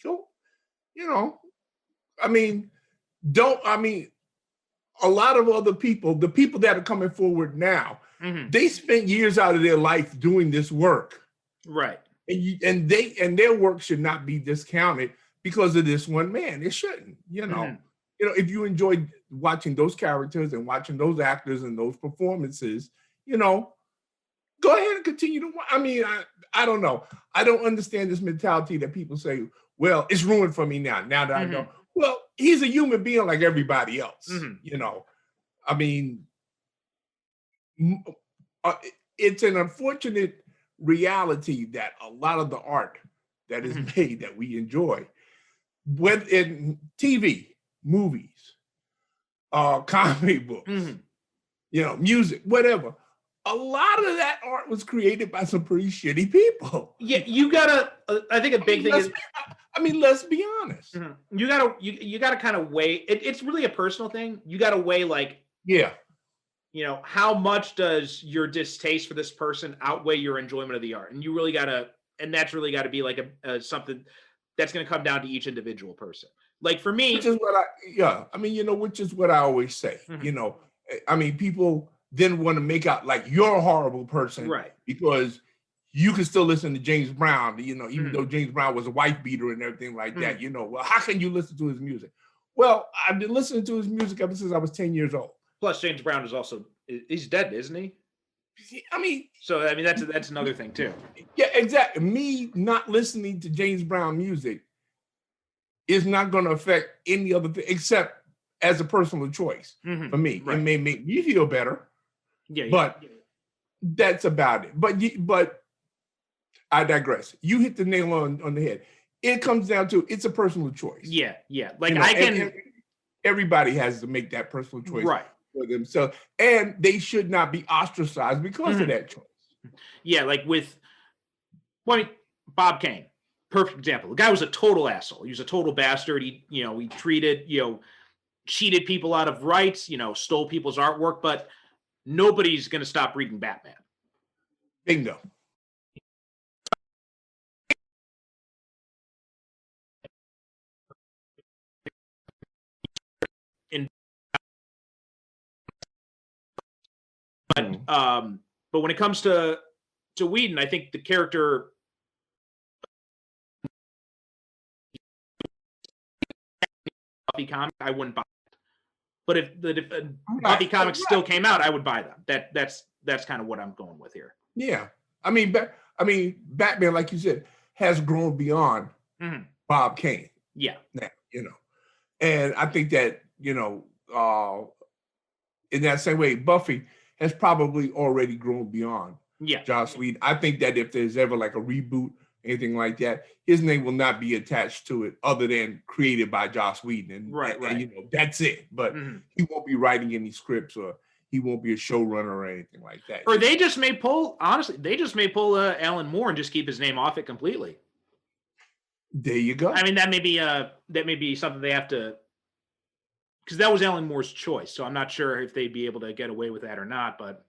S2: A lot of other people, the people that are coming forward now, they spent years out of their life doing this work.
S1: Right.
S2: And their work should not be discounted because of this one man. It shouldn't, if you enjoyed watching those characters and watching those actors and those performances, go ahead and continue to watch. I mean, I don't know. I don't understand this mentality that people say, well, it's ruined for me now that I know. Well, he's a human being like everybody else, I mean, it's an unfortunate reality that a lot of the art that is made that we enjoy, whether in TV, movies, comic books, music, whatever, a lot of that art was created by some pretty shitty people.
S1: Yeah, you gotta. I think a big thing is.
S2: Let's be honest.
S1: You gotta kind of weigh. It's really a personal thing. You gotta weigh how much does your distaste for this person outweigh your enjoyment of the art, and you really gotta. And that's really got to be like a something that's going to come down to each individual person. Like for me,
S2: which is what which is what I always say. People then want to make out like you're a horrible person,
S1: right?
S2: Because you can still listen to James Brown, even though James Brown was a wife beater and everything like that. Well, how can you listen to his music? Well, I've been listening to his music ever since I was 10 years old.
S1: Plus, James Brown is he's dead, isn't he? That's another thing too.
S2: Yeah, exactly. Me not listening to James Brown music is not going to affect any other thing except as a personal choice for me. Right. It may make me feel better. But that's about it. But I digress. You hit the nail on the head. it comes down to it's a personal choice.
S1: Yeah, yeah. Like
S2: You know,
S1: I can.
S2: and everybody has to make that personal choice
S1: Right.
S2: for themselves, and they should not be ostracized because of that choice.
S1: Yeah, like with, well, I mean, Bob Kane, perfect example. The guy was a total asshole. He was a total bastard. He treated, cheated people out of rights, stole people's artwork, but nobody's going to stop reading Batman.
S2: Bingo.
S1: But when it comes to Whedon, I think the character Buffy comic, I wouldn't buy it. But if Buffy comics still came out, I would buy them. That's kind of what I'm going with here.
S2: Yeah, I mean, Batman, like you said, has grown beyond Bob Kane.
S1: Yeah,
S2: now, and I think that in that same way, Buffy has probably already grown beyond Joss Whedon. I think that if there's ever like a reboot, anything like that, his name will not be attached to it other than created by Joss Whedon. And,
S1: right.
S2: And that's it. But he won't be writing any scripts, or he won't be a showrunner or anything like that.
S1: Or they just may pull Alan Moore and just keep his name off it completely.
S2: There you go.
S1: I mean, that may be something they have to, because that was Alan Moore's choice. So I'm not sure if they'd be able to get away with that or not, but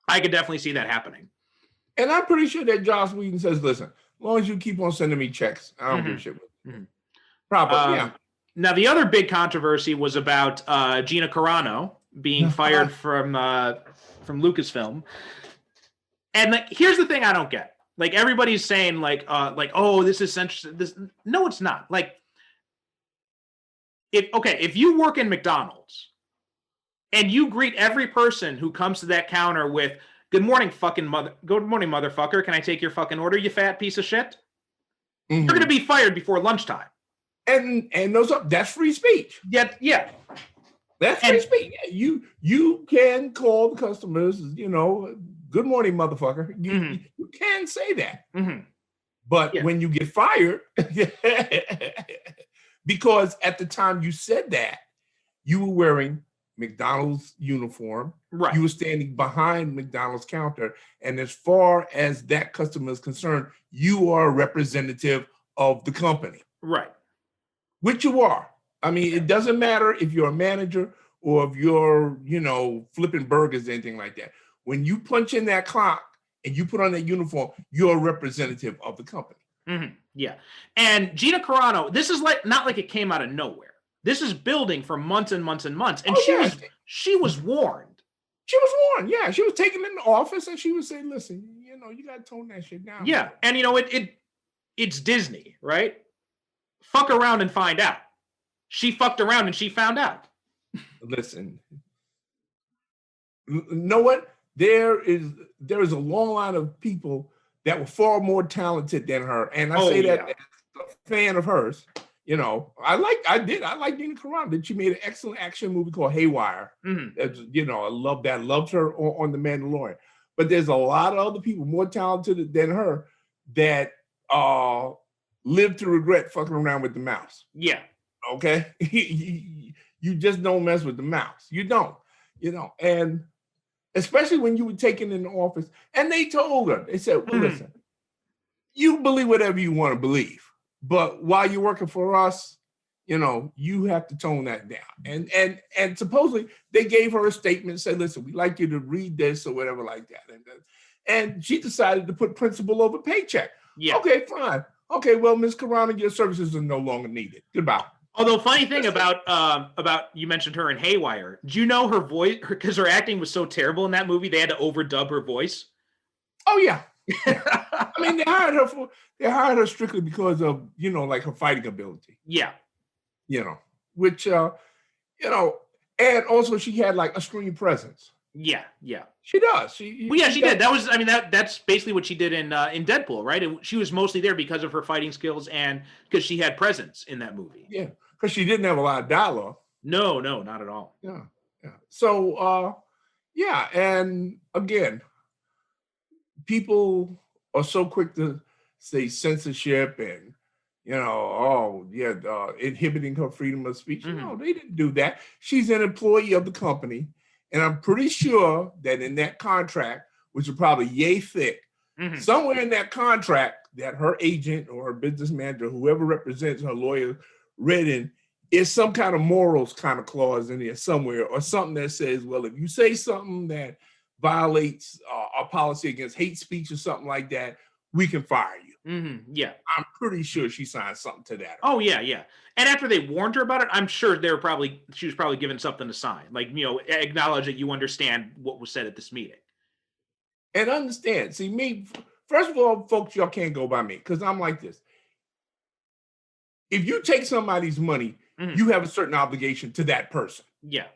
S1: I could definitely see that happening.
S2: And I'm pretty sure that Joss Whedon says, listen, as long as you keep on sending me checks, I don't give a shit. Probably, yeah.
S1: Now, the other big controversy was about Gina Carano being fired from Lucasfilm. And here's the thing I don't get. Like, everybody's saying, oh, this is this. No, it's not. Like, if you work in McDonald's and you greet every person who comes to that counter with, good morning, good morning, motherfucker. Can I take your fucking order, you fat piece of shit? You're going to be fired before lunchtime.
S2: And that's free speech.
S1: Yeah.
S2: That's free speech. You can call the customers, good morning, motherfucker. You can say that. But when you get fired, because at the time you said that, you were wearing McDonald's uniform.
S1: Right.
S2: You were standing behind McDonald's counter. And as far as that customer is concerned, you are a representative of the company.
S1: Right.
S2: Which you are. I mean, it doesn't matter if you're a manager or if you're, flipping burgers, anything like that. When you punch in that clock and you put on that uniform, you're a representative of the company.
S1: Yeah. And Gina Carano, this is not like it came out of nowhere. This is building for months and months and months. And she was warned.
S2: She was warned. Yeah. She was taken in the office and she was saying, listen, you got to tone that shit down.
S1: Yeah. And it's Disney, right? Fuck around and find out. She fucked around and she found out.
S2: Listen, you know what? There is a long line of people that were far more talented than her. And I say that as a fan of hers. I like Gina Carano. She made an excellent action movie called Haywire. I love that. Loved her on The Mandalorian. But there's a lot of other people more talented than her that live to regret fucking around with the mouse.
S1: Yeah.
S2: Okay. You just don't mess with the mouse. You don't. And especially when you were taken in the office, and they told her, they said, well, listen, you believe whatever you want to believe. But while you're working for us, you have to tone that down. And supposedly they gave her a statement and said, listen, we'd like you to read this or whatever like that. And she decided to put principle over paycheck.
S1: Yeah.
S2: Okay, fine. Okay, well, Ms. Carano, your services are no longer needed. Goodbye.
S1: Although, funny thing about you mentioned her in Haywire. Do you know her voice? Because her acting was so terrible in that movie, they had to overdub her voice.
S2: Oh yeah. I mean, they hired her strictly because of like her fighting ability.
S1: Yeah.
S2: Which and also she had like a screen presence.
S1: Yeah.
S2: She does.
S1: She did. That was, that's basically what she did in Deadpool, right? She was mostly there because of her fighting skills and because she had presence in that movie.
S2: Yeah, because she didn't have a lot of dialogue.
S1: No, not at all.
S2: Yeah. So, and again, people are so quick to say censorship and inhibiting her freedom of speech.
S1: Mhm.
S2: No, they didn't do that. She's an employee of the company. And I'm pretty sure that in that contract, which is probably yay thick, somewhere in that contract that her agent or her business manager, whoever represents her lawyer, read in, is some kind of morals kind of clause in there somewhere, or something that says, well, if you say something that violates our policy against hate speech or something like that, we can fire you.
S1: Yeah.
S2: I'm pretty sure she signed something to that.
S1: Oh yeah, yeah. And after they warned her about it, I'm sure she was probably given something to sign, like acknowledge that you understand what was said at this meeting.
S2: And understand, see me. First of all, folks, y'all can't go by me because I'm like this. If you take somebody's money, you have a certain obligation to that person.
S1: Yeah.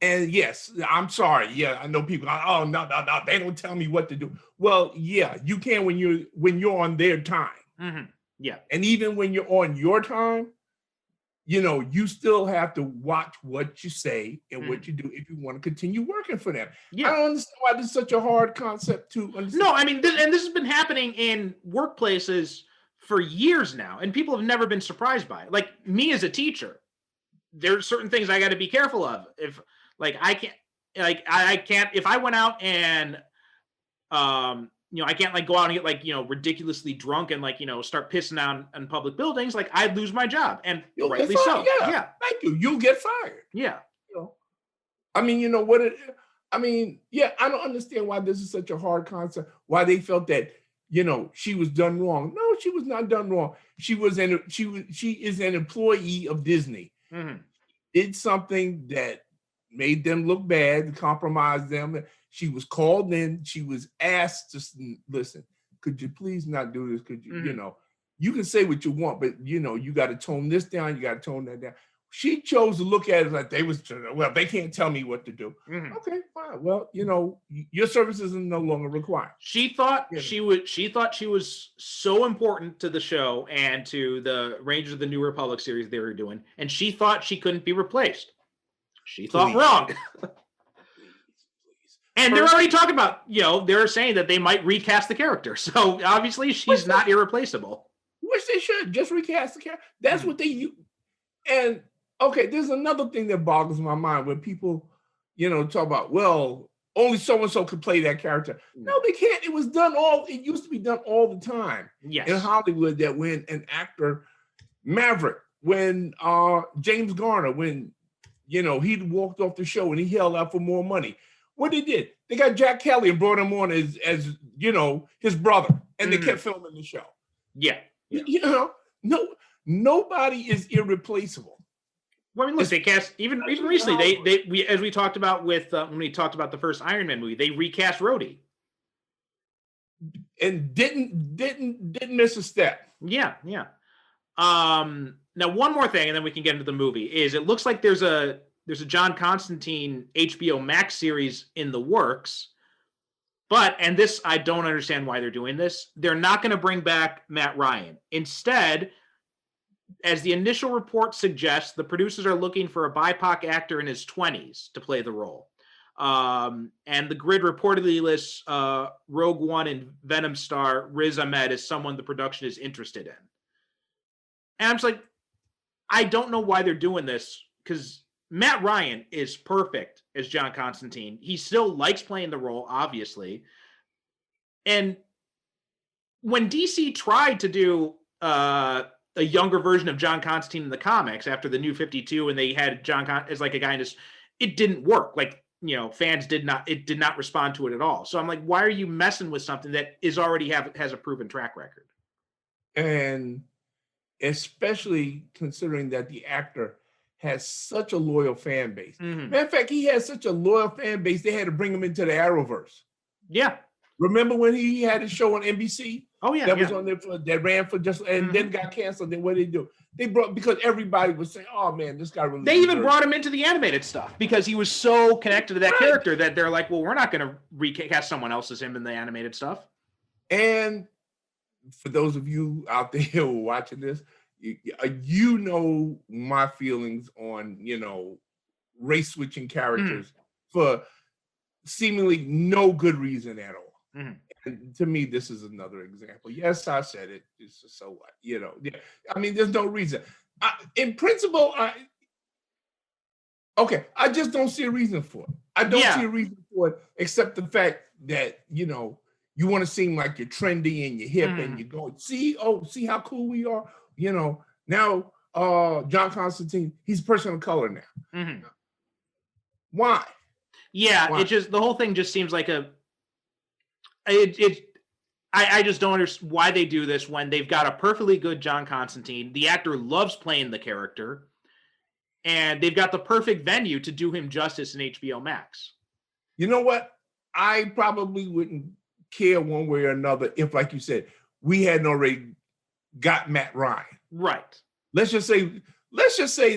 S2: And yes, I'm sorry. Yeah, I know people. Oh no, they don't tell me what to do. Well, yeah, you can when you're on their time.
S1: Yeah.
S2: And even when you're on your time, you still have to watch what you say and what you do if you want to continue working for them.
S1: Yeah.
S2: I don't understand why this is such a hard concept to understand.
S1: No, I mean, this has been happening in workplaces for years now, and people have never been surprised by it. Like me as a teacher, there's certain things I got to be careful of. If I can't, if I went out and, I can't go out and get ridiculously drunk and start pissing on public buildings. Like I'd lose my job, and
S2: You'll
S1: rightly
S2: get
S1: so.
S2: fired. Yeah. Thank you. You'll get fired.
S1: Yeah.
S2: I mean, you know what I don't understand why this is such a hard concept. Why they felt that, she was done wrong. No, she was not done wrong. She is an employee of Disney. Did something that made them look bad, compromised them. She was called in. She was asked to listen. Could you please not do this? Could you, you can say what you want, but you got to tone this down. You got to tone that down. She chose to look at it like they can't tell me what to do. Okay, fine. Well, your services are no longer required.
S1: She thought she was so important to the show and to the Rangers of the New Republic series they were doing, and she thought she couldn't be replaced. She thought wrong. And they're already talking about, they're saying that they might recast the character. So obviously she's not irreplaceable.
S2: Which they should just recast the character. That's what they use. And okay, there's another thing that boggles my mind when people, talk about, well, only so-and-so could play that character. No, they can't. It used to be done all the time in Hollywood, that when an actor, Maverick, when James Garner, when, he walked off the show and he held out for more money. What they did, they got Jack Kelly and brought him on as his brother, and they kept filming the show.
S1: Yeah.
S2: Nobody is irreplaceable.
S1: Well, I mean, look, they cast even recently. As we talked about with when we talked about the first Iron Man movie, they recast Rhodey,
S2: and didn't miss a step.
S1: Yeah. Now, one more thing, and then we can get into the movie. Is it looks like there's a John Constantine HBO Max series in the works, and this, I don't understand why they're doing this. They're not going to bring back Matt Ryan. Instead, as the initial report suggests, the producers are looking for a BIPOC actor in his 20s to play the role. And the grid reportedly lists Rogue One and Venom star Riz Ahmed as someone the production is interested in. And I'm just like, I don't know why they're doing this, because Matt Ryan is perfect as John Constantine. He still likes playing the role, obviously. And when DC tried to do a younger version of John Constantine in the comics after the New 52, and they had John as like a guy in this, it didn't work. Fans did not respond to it at all. So I'm like, why are you messing with something that is already has a proven track record?
S2: And especially considering that the actor has such a loyal fan base. Matter of fact, he has such a loyal fan base, they had to bring him into the Arrowverse.
S1: Yeah.
S2: Remember when he had a show on NBC?
S1: Oh yeah,
S2: that was on there that ran for just and then got canceled. Then what did they do? They brought, because everybody was saying, "Oh man, this guy really."
S1: They even brought him into the animated stuff because he was so connected to that character that they're like, "Well, we're not going to recast someone else as him in the animated stuff."
S2: And for those of you out there who are watching this, you know my feelings on race switching characters for seemingly no good reason at all. And to me, this is another example. Yes, I said it. It's just, so what? Yeah. I mean, there's no reason. In principle, I just don't see a reason for it. I don't see a reason for it except the fact that, you want to seem like you're trendy and you're hip and you're going, see how cool we are. Now John Constantine, he's a person of color now.
S1: Mm-hmm.
S2: Why?
S1: Yeah,
S2: Why?
S1: it just, the whole thing just seems like I just don't understand why they do this when they've got a perfectly good John Constantine. The actor loves playing the character, and they've got the perfect venue to do him justice in HBO Max.
S2: You know what? I probably wouldn't care one way or another if, like you said, we hadn't already got Matt Ryan.
S1: Right.
S2: Let's just say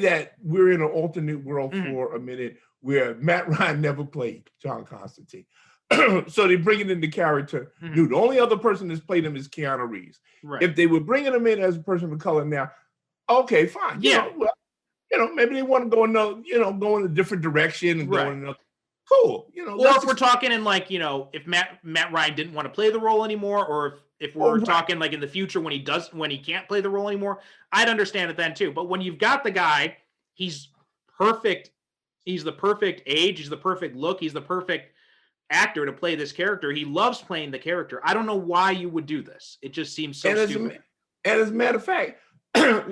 S2: that we're in an alternate world for a minute where Matt Ryan never played John Constantine. So they bring in the character. The only other person that's played him is Keanu Reeves.
S1: Right.
S2: If they were bringing him in as a person of color now, okay, fine. Maybe they want to go in a different direction and go in another. Cool.
S1: Or if we're talking in if Matt Ryan didn't want to play the role anymore, or if we're talking like in the future when he can't play the role anymore, I'd understand it then too. But when you've got the guy, he's perfect. He's the perfect age. He's the perfect look. He's the perfect actor to play this character. He loves playing the character. I don't know why you would do this. It just seems so stupid.
S2: And as a matter of fact,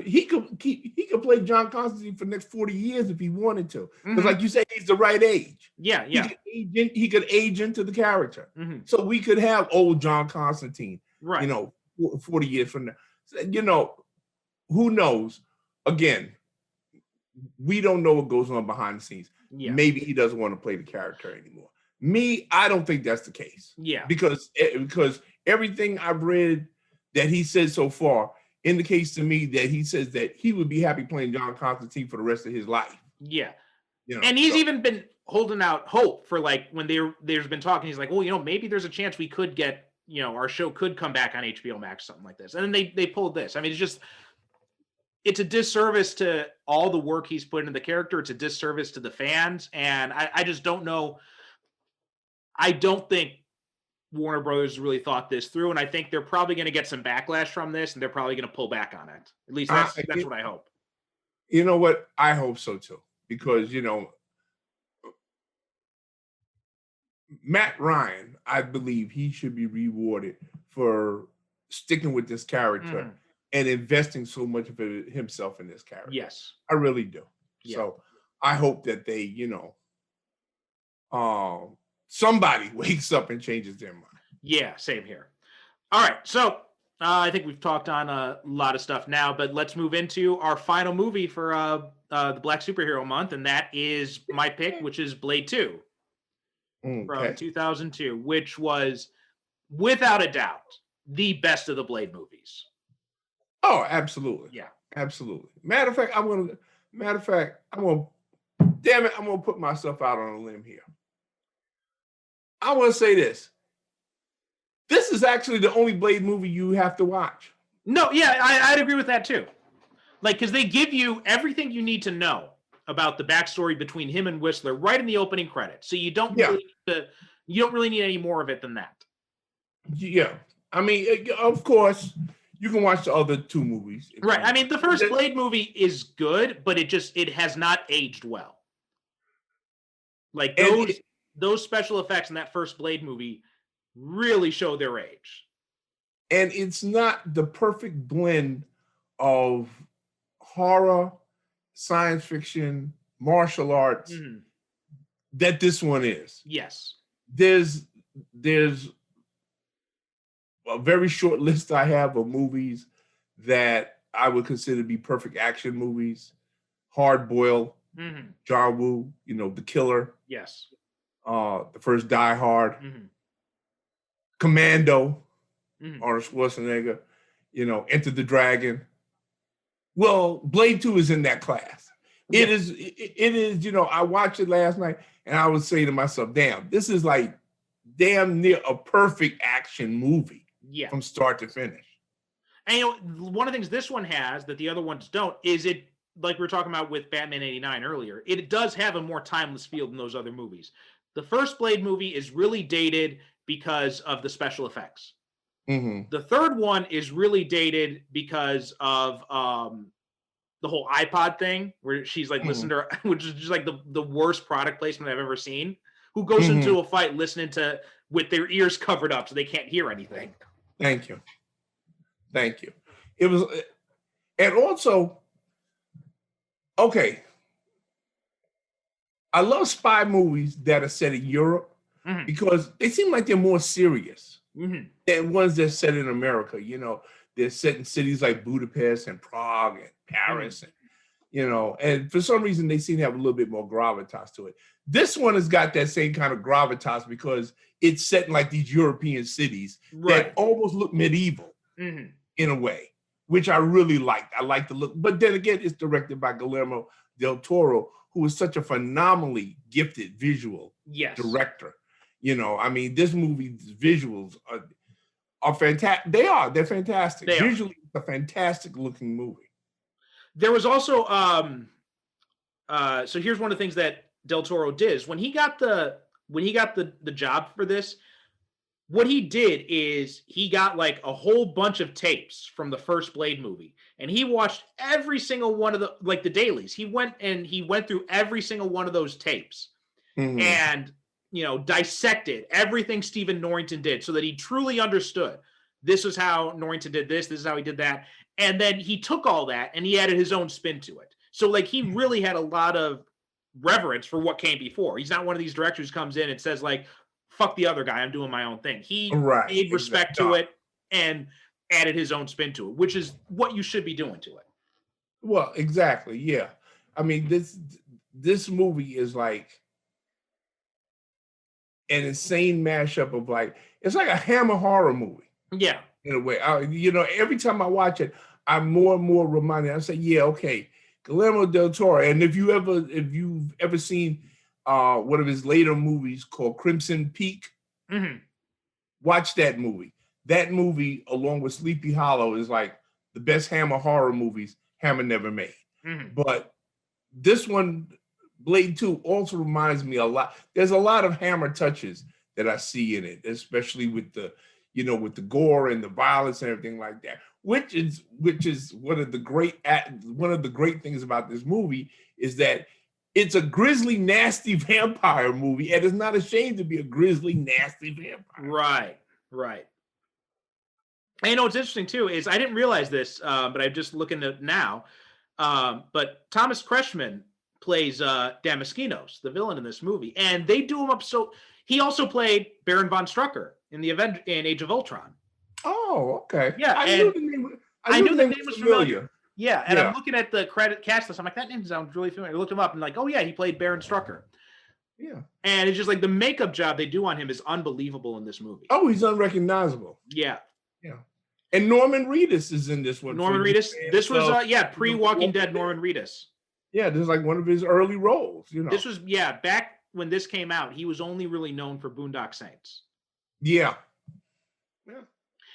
S2: he could play John Constantine for the next 40 years if he wanted to. Because like you say, he's the right age.
S1: Yeah.
S2: He could age into the character. So we could have old John Constantine, 40 years from now. Who knows? Again, we don't know what goes on behind the scenes. Yeah. Maybe he doesn't want to play the character anymore. Me, I don't think that's the case.
S1: Yeah.
S2: Because everything I've read that he said so far indicates to me that he says that he would be happy playing John Constantine for the rest of his life.
S1: Yeah. And he's even been holding out hope for when there's been talking. He's like, well, maybe there's a chance we could get, our show could come back on HBO Max, something like this. And then they pulled this. I mean, it's a disservice to all the work he's put into the character. It's a disservice to the fans. And I just don't know. I don't think Warner Brothers really thought this through, and I think they're probably going to get some backlash from this, and they're probably going to pull back on it. At least that's what I hope.
S2: You know what? I hope so too, because Matt Ryan, I believe he should be rewarded for sticking with this character and investing so much of himself in this character.
S1: Yes,
S2: I really do.
S1: Yeah.
S2: So I hope that they, somebody wakes up and changes their mind.
S1: Yeah, same here. All right, so I think we've talked on a lot of stuff now, but let's move into our final movie for the Black Superhero Month, and that is my pick, which is Blade 2 from 2002, which was, without a doubt, the best of the Blade movies.
S2: Oh, absolutely.
S1: Yeah.
S2: Absolutely. Matter of fact, I'm gonna put myself out on a limb here. I want to say this. This is actually the only Blade movie you have to watch.
S1: No, yeah, I'd agree with that too. Because they give you everything you need to know about the backstory between him and Whistler right in the opening credits. So you don't really need any more of it than that.
S2: Yeah. I mean, of course, you can watch the other two movies.
S1: Right. I mean, the first Blade movie is good, but it has not aged well. Those special effects in that first Blade movie really show their age.
S2: And it's not the perfect blend of horror, science fiction, martial arts that this one is.
S1: Yes.
S2: There's a very short list I have of movies that I would consider to be perfect action movies. Hard Boiled, John Woo, The Killer.
S1: Yes.
S2: The first Die Hard, Commando, Arnold Schwarzenegger, Enter the Dragon. Well, Blade 2 is in that class. It is, I watched it last night and I would say to myself, damn, this is like damn near a perfect action movie from start to finish.
S1: And one of the things this one has that the other ones don't is it, like we were talking about with Batman 89 earlier, it does have a more timeless feel than those other movies. The first Blade movie is really dated because of the special effects.
S2: Mm-hmm.
S1: The third one is really dated because of the whole iPod thing, where she's like listening to her, which is just like the worst product placement I've ever seen. Who goes into a fight listening to with their ears covered up so they can't hear anything.
S2: Thank you. It was, and also, okay, I love spy movies that are set in Europe because they seem like they're more serious than ones that are set in America. You know, they're set in cities like Budapest and Prague and Paris, and you know, and for some reason they seem to have a little bit more gravitas to it. This one has got that same kind of gravitas because it's set in like these European cities that almost look medieval in a way, which I really liked. I like the look, but then again, it's directed by Guillermo Del Toro, who is such a phenomenally gifted visual director. You know, I mean, this movie's visuals are fantastic. They're fantastic. Visually, it's a fantastic looking movie.
S1: There was also so here's one of the things that Del Toro did is when he got the job for this, what he did is he got like a whole bunch of tapes from the first Blade movie, and he watched every single one of the dailies. He went through every single one of those tapes and, you know, dissected everything Stephen Norrington did so that he truly understood this is how Norrington did this is how he did that. And then he took all that and he added his own spin to it. So like he really had a lot of reverence for what came before. He's not one of these directors who comes in and says like, fuck the other guy, I'm doing my own thing. He paid respect to it and added his own spin to it, which is what you should be doing to it.
S2: Well, exactly. Yeah. I mean, this movie is like an insane mashup of like, it's like a Hammer horror movie.
S1: Yeah.
S2: In a way. You know, every time I watch it, I'm more and more reminded. I say, yeah, okay, Guillermo Del Toro. And if you've ever seen one of his later movies called Crimson Peak, watch that movie. That movie, along with Sleepy Hollow, is like the best Hammer horror movies Hammer never made. But this one, Blade 2, also reminds me a lot. There's a lot of Hammer touches that I see in it, especially with the, you know, with the gore and the violence and everything like that. Which is one of the great things about this movie is that it's a grisly, nasty vampire movie, and it's not ashamed to be a grisly, nasty vampire.
S1: Right. And you know what's interesting too is I didn't realize this, but I'm just looking at it now. But Thomas Kretschmann plays Damaskinos, the villain in this movie, and they do him up so. He also played Baron von Strucker in Age of Ultron.
S2: Oh, okay.
S1: Yeah,
S2: I knew the name was familiar.
S1: Yeah, and I'm looking at the credit cast list. I'm like, that name sounds really familiar. I looked him up and like, oh yeah, he played Baron Strucker.
S2: Yeah.
S1: And it's just like the makeup job they do on him is unbelievable in this movie.
S2: Oh, he's unrecognizable.
S1: Yeah.
S2: And Norman Reedus is in this one.
S1: Norman Reedus. This was pre-Walking Dead Norman Reedus.
S2: Yeah, this is like one of his early roles. You know,
S1: this was back when this came out. He was only really known for Boondock Saints.
S2: Yeah.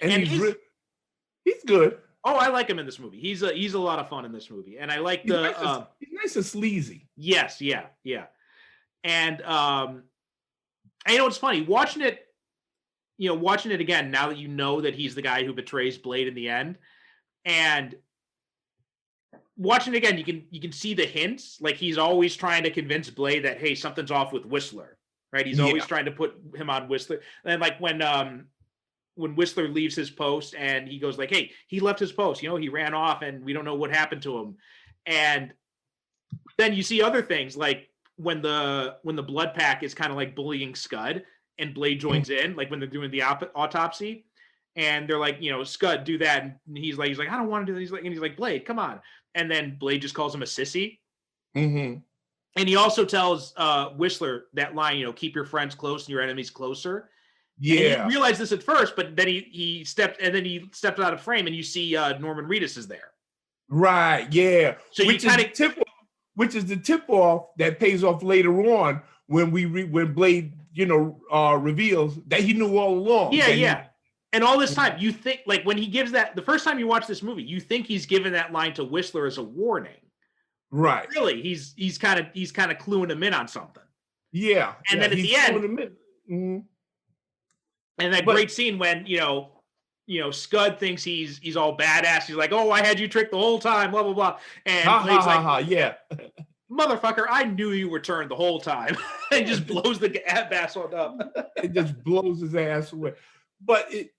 S2: And he's good.
S1: Oh, I like him in this movie. He's a lot of fun in this movie, and I like
S2: he's nice and sleazy.
S1: Yes, yeah. And you know, it's funny watching it again now that you know that he's the guy who betrays Blade in the end, and watching it again, you can see the hints. Like he's always trying to convince Blade that hey, something's off with Whistler, right? He's always trying to put him on Whistler, and like when Whistler leaves his post and he goes like, hey, he left his post, you know, he ran off and we don't know what happened to him. And then you see other things like when the blood pack is kind of like bullying Scud and Blade joins in, like when they're doing the autopsy and they're like, you know, Scud, do that. And he's like, I don't want to do that. He's like, Blade, come on. And then Blade just calls him a sissy.
S2: And
S1: he also tells Whistler that line, you know, keep your friends close and your enemies closer. Yeah, and he didn't realize this at first, but then he stepped out of frame, and you see Norman Reedus is there.
S2: Right. Yeah.
S1: So
S2: which is the tip off that pays off later on when when Blade, you know, reveals that he knew all along.
S1: Yeah. And all this time, you think like when he gives that the first time you watch this movie, you think he's giving that line to Whistler as a warning.
S2: Right.
S1: But really, he's kind of cluing him in on something.
S2: Yeah.
S1: And then at the end. And that great scene when, Scud thinks he's all badass. He's like, "Oh, I had you tricked the whole time, blah, blah, blah." And Blade's like,
S2: yeah.
S1: "Motherfucker, I knew you were turned the whole time." And just blows the ass one up.
S2: It just blows his ass away. But it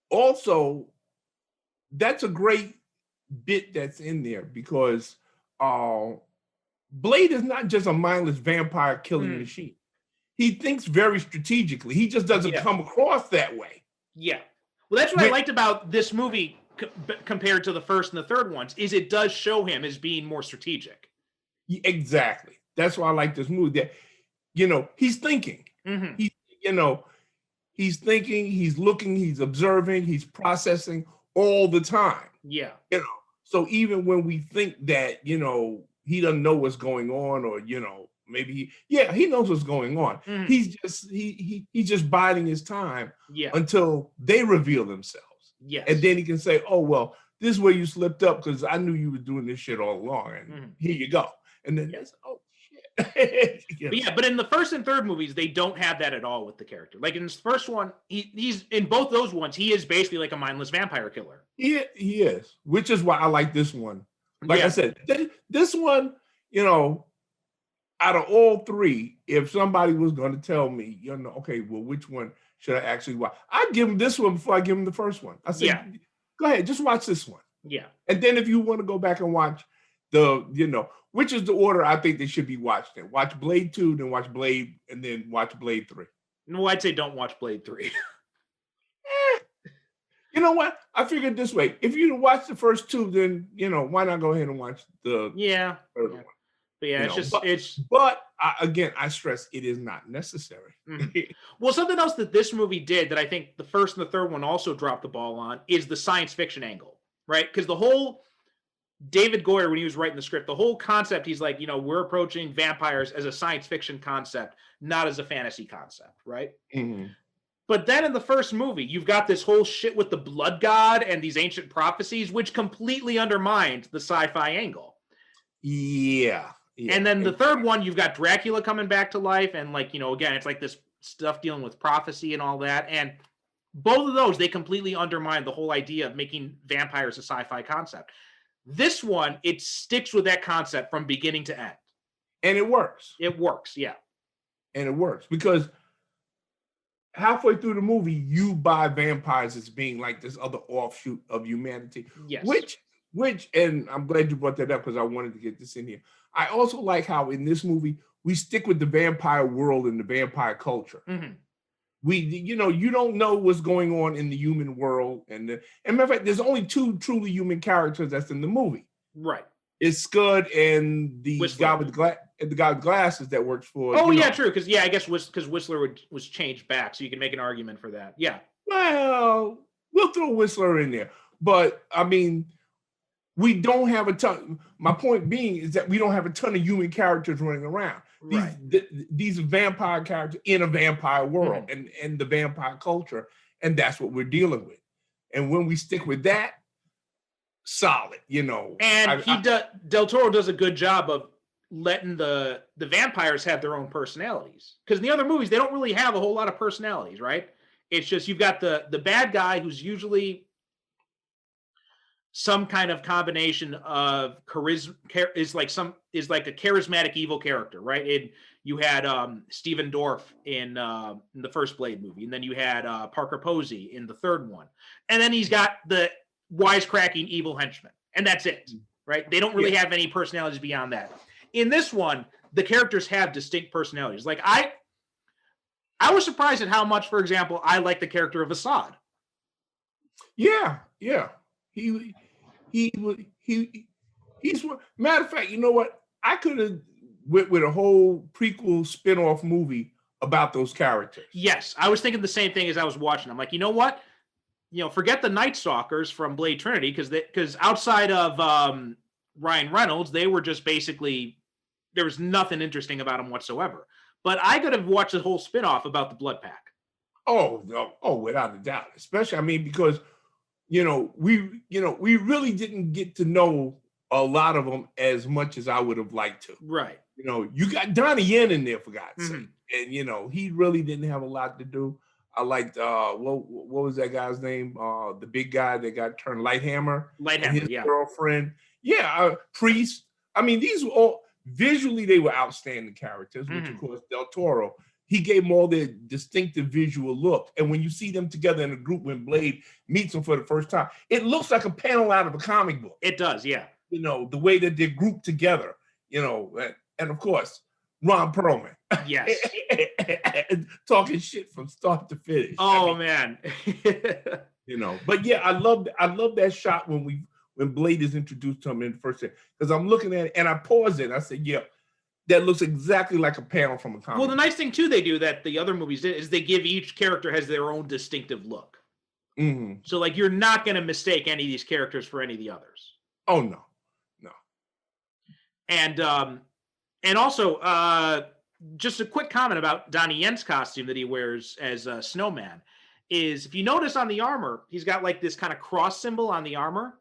S2: also, that's a great bit that's in there because Blade is not just a mindless vampire killing machine. He thinks very strategically. He just doesn't come across that way.
S1: Yeah. Well, that's what I liked about this movie compared to the first and the third ones, is it does show him as being more strategic.
S2: Exactly. That's why I like this movie. That, he's thinking.
S1: Mm-hmm.
S2: He's thinking, he's looking, he's observing, he's processing all the time.
S1: Yeah.
S2: So even when we think that, he doesn't know what's going on, or, maybe he knows what's going on.
S1: Mm-hmm.
S2: He's just biding his time until they reveal themselves.
S1: Yes.
S2: And then he can say, "Oh, well, this is where you slipped up because I knew you were doing this shit all along, and here you go." And then oh shit.
S1: But in the first and third movies, they don't have that at all with the character. Like in this first one, he's in both those ones, he is basically like a mindless vampire killer.
S2: He is, which is why I like this one. Like I said, this one, out of all three, if somebody was going to tell me, okay, well, which one should I actually watch? I'd give him this one before I give him the first one. I said, go ahead, just watch this one.
S1: Yeah.
S2: And then if you want to go back and watch which is the order I think they should be watched in. Watch Blade 2, then watch Blade, and then watch Blade 3.
S1: No, I'd say don't watch Blade 3.
S2: You know what? I figured this way. If you watch the first two, then, why not go ahead and watch the third one? But again, I stress it is not necessary.
S1: Well, something else that this movie did that I think the first and the third one also dropped the ball on is the science fiction angle, right? Because the whole David Goyer, when he was writing the script, the whole concept, he's like, we're approaching vampires as a science fiction concept, not as a fantasy concept, right?
S2: Mm-hmm.
S1: But then in the first movie, you've got this whole shit with the blood god and these ancient prophecies, which completely undermined the sci-fi angle.
S2: Yeah.
S1: And then the third one, you've got Dracula coming back to life. And again, it's like this stuff dealing with prophecy and all that. And both of those, they completely undermine the whole idea of making vampires a sci-fi concept. This one, it sticks with that concept from beginning to end.
S2: And it works.
S1: It works, yeah.
S2: And it works because halfway through the movie, you buy vampires as being like this other offshoot of humanity.
S1: Yes.
S2: Which, and I'm glad you brought that up because I wanted to get this in here. I also like how in this movie, we stick with the vampire world and the vampire culture.
S1: Mm-hmm.
S2: You don't know what's going on in the human world. And matter of fact, there's only two truly human characters that's in the movie.
S1: Right.
S2: It's Scud and the
S1: Whistler.
S2: guy with glasses that works for.
S1: Oh, yeah, true. Because, I guess because Whistler was changed back. So you can make an argument for that. Yeah.
S2: Well, we'll throw Whistler in there. But, I mean, we don't have a ton. My point being is that we don't have a ton of human characters running around.
S1: Right.
S2: These are vampire characters in a vampire world and the vampire culture. And that's what we're dealing with. And when we stick with that, solid,
S1: And Del Toro does a good job of letting the vampires have their own personalities. Because in the other movies, they don't really have a whole lot of personalities, right? It's just you've got the bad guy who's usually some kind of combination of charisma, is like a charismatic evil character, right? And you had Stephen Dorff in the first Blade movie, and then you had Parker Posey in the third one, and then he's got the wisecracking evil henchman, and that's it, right? They don't really have any personalities beyond that. In this one, the characters have distinct personalities. Like I was surprised at how much, for example, I like the character of Assad.
S2: Yeah. He's matter of fact, you know what? I could have went with a whole prequel spin-off movie about those characters.
S1: Yes, I was thinking the same thing as I was watching. I'm like, you know what? Forget the Night Stalkers from Blade Trinity because outside of Ryan Reynolds, they were just basically, there was nothing interesting about them whatsoever. But I could have watched a whole spin-off about the Blood Pack.
S2: Oh, without a doubt. Especially, because we really didn't get to know a lot of them as much as I would have liked to.
S1: Right.
S2: You got Donnie Yen in there, for God's sake. And, he really didn't have a lot to do. I liked what was that guy's name? The big guy that got turned Lighthammer.
S1: Lighthammer,
S2: and his
S1: yeah.
S2: girlfriend. Yeah, Priest. I mean, these were all visually they were outstanding characters, which of course Del Toro. He gave them all their distinctive visual look. And when you see them together in a group when Blade meets them for the first time, it looks like a panel out of a comic book.
S1: It does, yeah.
S2: You know, the way that they're grouped together, you know, and of course, Ron Perlman.
S1: Yes.
S2: Talking shit from start to finish.
S1: Oh, man.
S2: You know, but yeah, I love that shot when Blade is introduced to him in the first scene. Because I'm looking at it and I pause it. I said, yeah, that looks exactly like a panel from a comic.
S1: Well, the nice thing too they do that the other movies did is they give each character has their own distinctive look.
S2: Mm-hmm.
S1: So like you're not going to mistake any of these characters for any of the others.
S2: Oh no.
S1: And also just a quick comment about Donnie Yen's costume that he wears as a snowman is if you notice on the armor, he's got like this kind of cross symbol on the armor.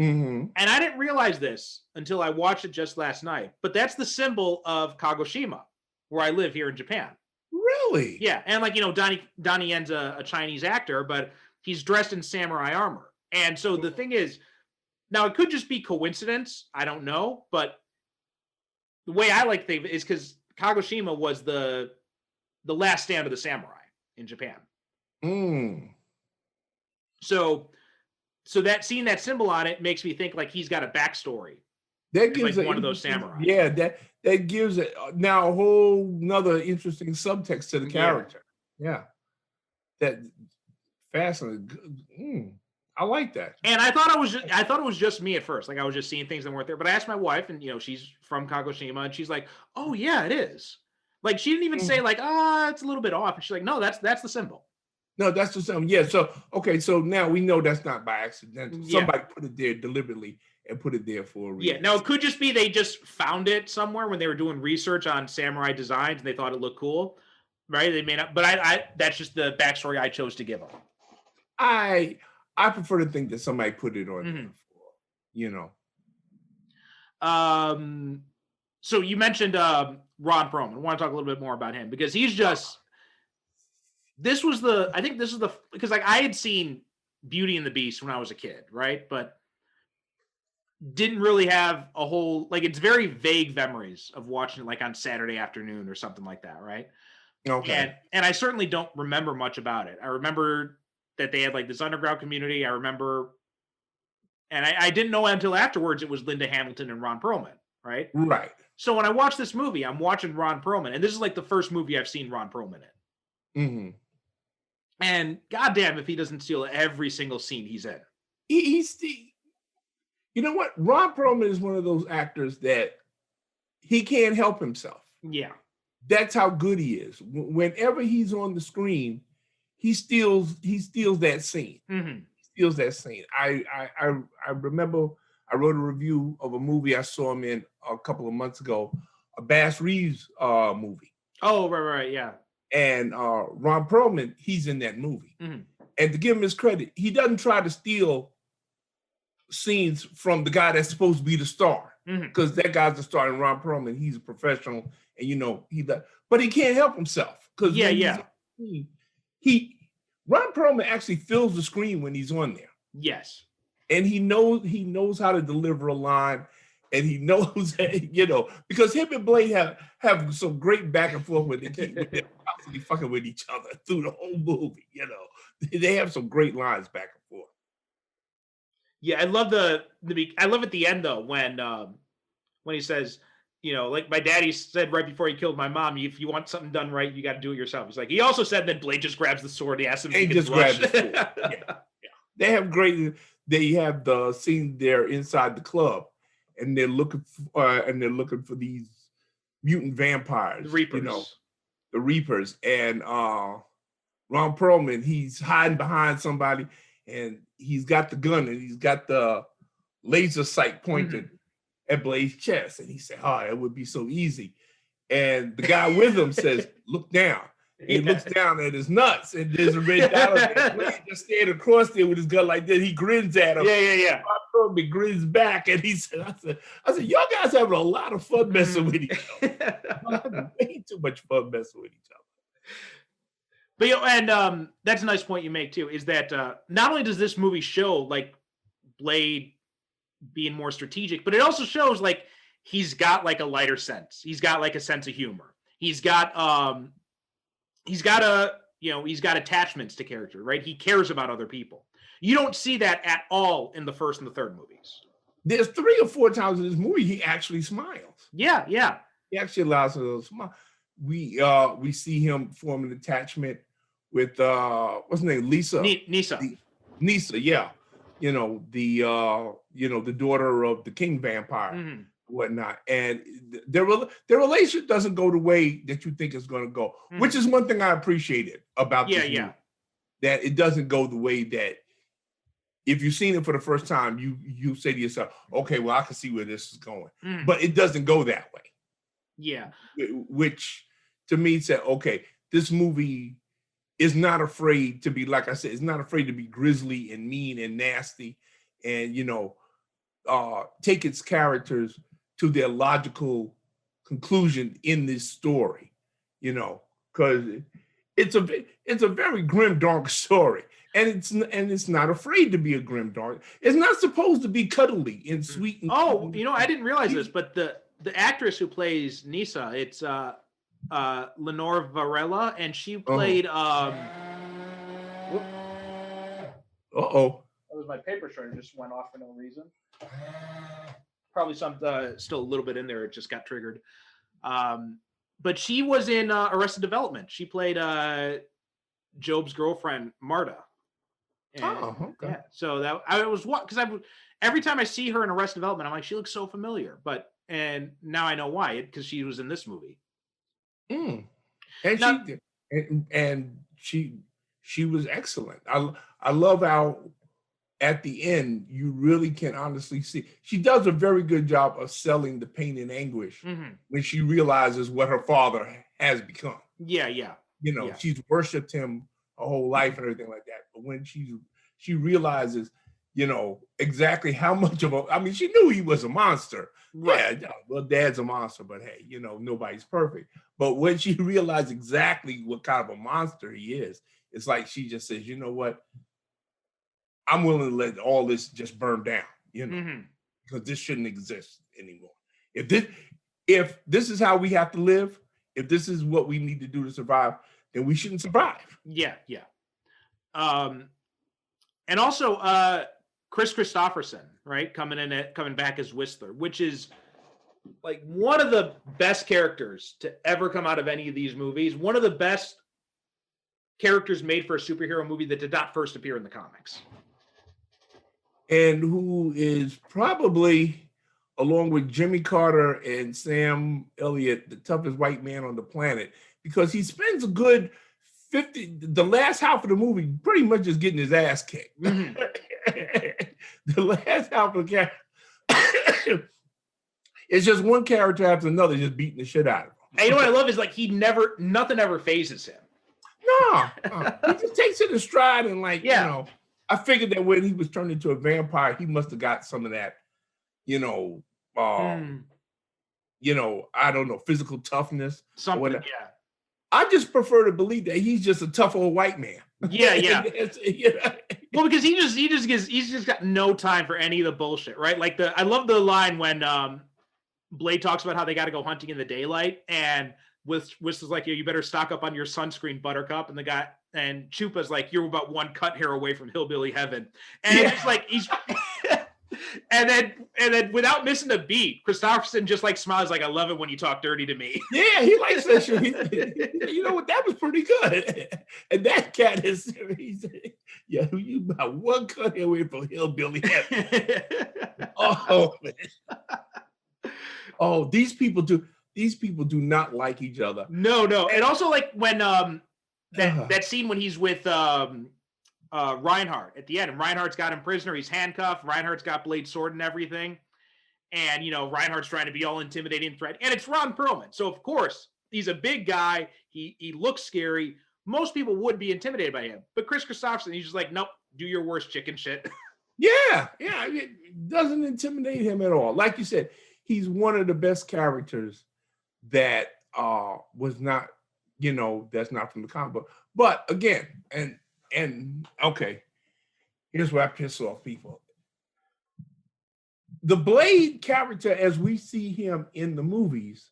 S2: Mm-hmm.
S1: And I didn't realize this until I watched it just last night, but that's the symbol of Kagoshima, where I live here in Japan.
S2: Really?
S1: Yeah. And like, you know, Donnie Yen's a Chinese actor, but he's dressed in samurai armor. And so the thing is, now it could just be coincidence. I don't know. But the way I like things is because Kagoshima was the last stand of the samurai in Japan.
S2: Mm.
S1: So that seeing that symbol on it makes me think like he's got a backstory.
S2: That gives
S1: like one of those samurai.
S2: Yeah, that gives it now a whole nother interesting subtext to the character. Yeah. That fascinating. I like that.
S1: And I thought it was just me at first. Like I was just seeing things that weren't there. But I asked my wife, and you know, she's from Kagoshima, and she's like, "Oh yeah, it is." Like she didn't even say like, it's a little bit off. And she's like, "No, that's the symbol."
S2: No, that's the symbol. Yeah. So okay, so now we know that's not by accident.
S1: Yeah.
S2: Somebody put it there deliberately and put it there for a reason.
S1: Yeah. Now it could just be they just found it somewhere when they were doing research on samurai designs and they thought it looked cool, right? They may not, but I that's just the backstory I chose to give them.
S2: I prefer to think that somebody put it on there for, you know.
S1: So you mentioned Ron Perlman. I want to talk a little bit more about him because he's just. Because like I had seen Beauty and the Beast when I was a kid, right? But didn't really have a whole, like it's very vague memories of watching it like on Saturday afternoon or something like that, right?
S2: Okay.
S1: And I certainly don't remember much about it. I remember that they had like this underground community. I remember, and I didn't know until afterwards it was Linda Hamilton and Ron Perlman, right?
S2: Right.
S1: So when I watch this movie, I'm watching Ron Perlman, and this is like the first movie I've seen Ron Perlman in.
S2: Mm-hmm.
S1: And goddamn if he doesn't steal every single scene he's in.
S2: He's you know what? Ron Perlman is one of those actors that he can't help himself.
S1: Yeah.
S2: That's how good he is. Whenever he's on the screen, he steals that scene.
S1: Mm-hmm.
S2: He steals that scene. I remember I wrote a review of a movie I saw him in a couple of months ago, a Bass Reeves movie.
S1: Oh, right, yeah.
S2: And Ron Perlman, he's in that movie.
S1: Mm-hmm.
S2: And to give him his credit, he doesn't try to steal scenes from the guy that's supposed to be the star. Because that guy's the star, and Ron Perlman, he's a professional, and you know, but he can't help himself. Because Ron Perlman actually fills the screen when he's on there.
S1: Yes.
S2: And he knows how to deliver a line. And he knows, you know, because him and Blade have some great back and forth with they're constantly fucking with each other through the whole movie. You know, they have some great lines back and forth.
S1: Yeah, I love I love at the end though when he says, you know, like my daddy said right before he killed my mom, if you want something done right, you got to do it yourself. He's like, he also said that Blade just grabs the sword. He asks him,
S2: and just grabs the sword. Yeah. They have the scene there inside the club. And they're looking for these mutant vampires,
S1: the Reapers.
S2: You know, the Reapers. And Ron Perlman, he's hiding behind somebody, and he's got the gun and he's got the laser sight pointed at Blade's chest. And he said, "Oh, it would be so easy." And the guy with him says, "Look down." And he looks down at his nuts, and there's a red dot there. Blade just standing across there with his gun like this. He grins at him.
S1: Yeah.
S2: He grins back, and he said, I said, y'all guys having a lot of fun messing with each other. Way too much fun messing with each other.
S1: But and that's a nice point you make too, is that not only does this movie show like Blade being more strategic, but it also shows like he's got like a lighter sense. He's got like a sense of humor. He's got he's got attachments to character, right? He cares about other people. You don't see that at all in the first and the third movies.
S2: There's 3 or 4 times in this movie he actually smiles.
S1: Yeah.
S2: He actually allows her to smile. We see him form an attachment with what's her name? Lisa.
S1: Nyssa.
S2: Nyssa, yeah. The daughter of the king vampire, whatnot. And their relationship doesn't go the way that you think it's going to go, which is one thing I appreciated about this movie, that it doesn't go the way that if you've seen it for the first time, you say to yourself, okay, well, I can see where this is going. But it doesn't go that way.
S1: Yeah.
S2: Which to me said, okay, this movie is not afraid to be, like I said, it's not afraid to be grisly and mean and nasty and, take its characters to their logical conclusion in this story, because it's a very grim, dark story. And it's not afraid to be a grim, dark. It's not supposed to be cuddly and sweet. And
S1: I didn't realize this, but the actress who plays Nyssa, it's Lenore Varela, and she played that was my paper shredder, just went off for no reason. Probably some still a little bit in there, it just got triggered. But she was in Arrested Development. She played Job's girlfriend Marta. And,
S2: okay.
S1: Yeah, so that I was every time I see her in Arrested Development, I'm like, she looks so familiar. And now I know why, because she was in this movie.
S2: And
S1: Now,
S2: she was excellent. I love how at the end you really can honestly see she does a very good job of selling the pain and anguish when she realizes what her father has become.
S1: Yeah.
S2: She's worshipped him her whole life and everything like that. But when she realizes, exactly how much she knew he was a monster. Right. Yeah, well, dad's a monster, but hey, nobody's perfect. But when she realized exactly what kind of a monster he is, it's like she just says, you know what? I'm willing to let all this just burn down, because this shouldn't exist anymore. If this is how we have to live, if this is what we need to do to survive, then we shouldn't survive.
S1: Yeah. And also Kristofferson, right? Coming back as Whistler, which is like one of the best characters to ever come out of any of these movies. One of the best characters made for a superhero movie that did not first appear in the comics.
S2: And who is probably, along with Jimmy Carter and Sam Elliott, the toughest white man on the planet, because he spends a good the last half of the movie pretty much just getting his ass kicked. The last half of the it's just one character after another just beating the shit out of him.
S1: And you know what I love is like nothing ever phases him.
S2: No. He just takes it in stride and I figured that when he was turned into a vampire, he must have got some of that, I don't know, physical toughness.
S1: Something, yeah.
S2: I just prefer to believe that he's just a tough old white man.
S1: Yeah. Well, because he's just got no time for any of the bullshit, right? Like I love the line when Blade talks about how they got to go hunting in the daylight, and Whistler's like, you better stock up on your sunscreen, Buttercup, and Chupa's like, you're about one cut hair away from hillbilly heaven, and it's like he's. And then without missing a beat, Kristofferson just like smiles like, I love it when you talk dirty to me.
S2: Yeah, he likes that shit. You know what? That was pretty good. And that cat you about one cut away from hillbilly heaven. Oh man. Oh, these people do not like each other.
S1: No. And also like when that scene when he's with Reinhardt at the end, and Reinhardt's got him prisoner, he's handcuffed, Reinhardt's got Blade's sword and everything, and Reinhardt's trying to be all intimidating threat, and it's Ron Perlman, so of course he's a big guy, he looks scary, most people would be intimidated by him, but Kris Kristofferson, he's just like, nope, do your worst chicken shit.
S2: Yeah, it doesn't intimidate him at all. Like you said, he's one of the best characters that was not that's not from the comic book. But again, and okay, here's where I piss off people. The Blade character, as we see him in the movies,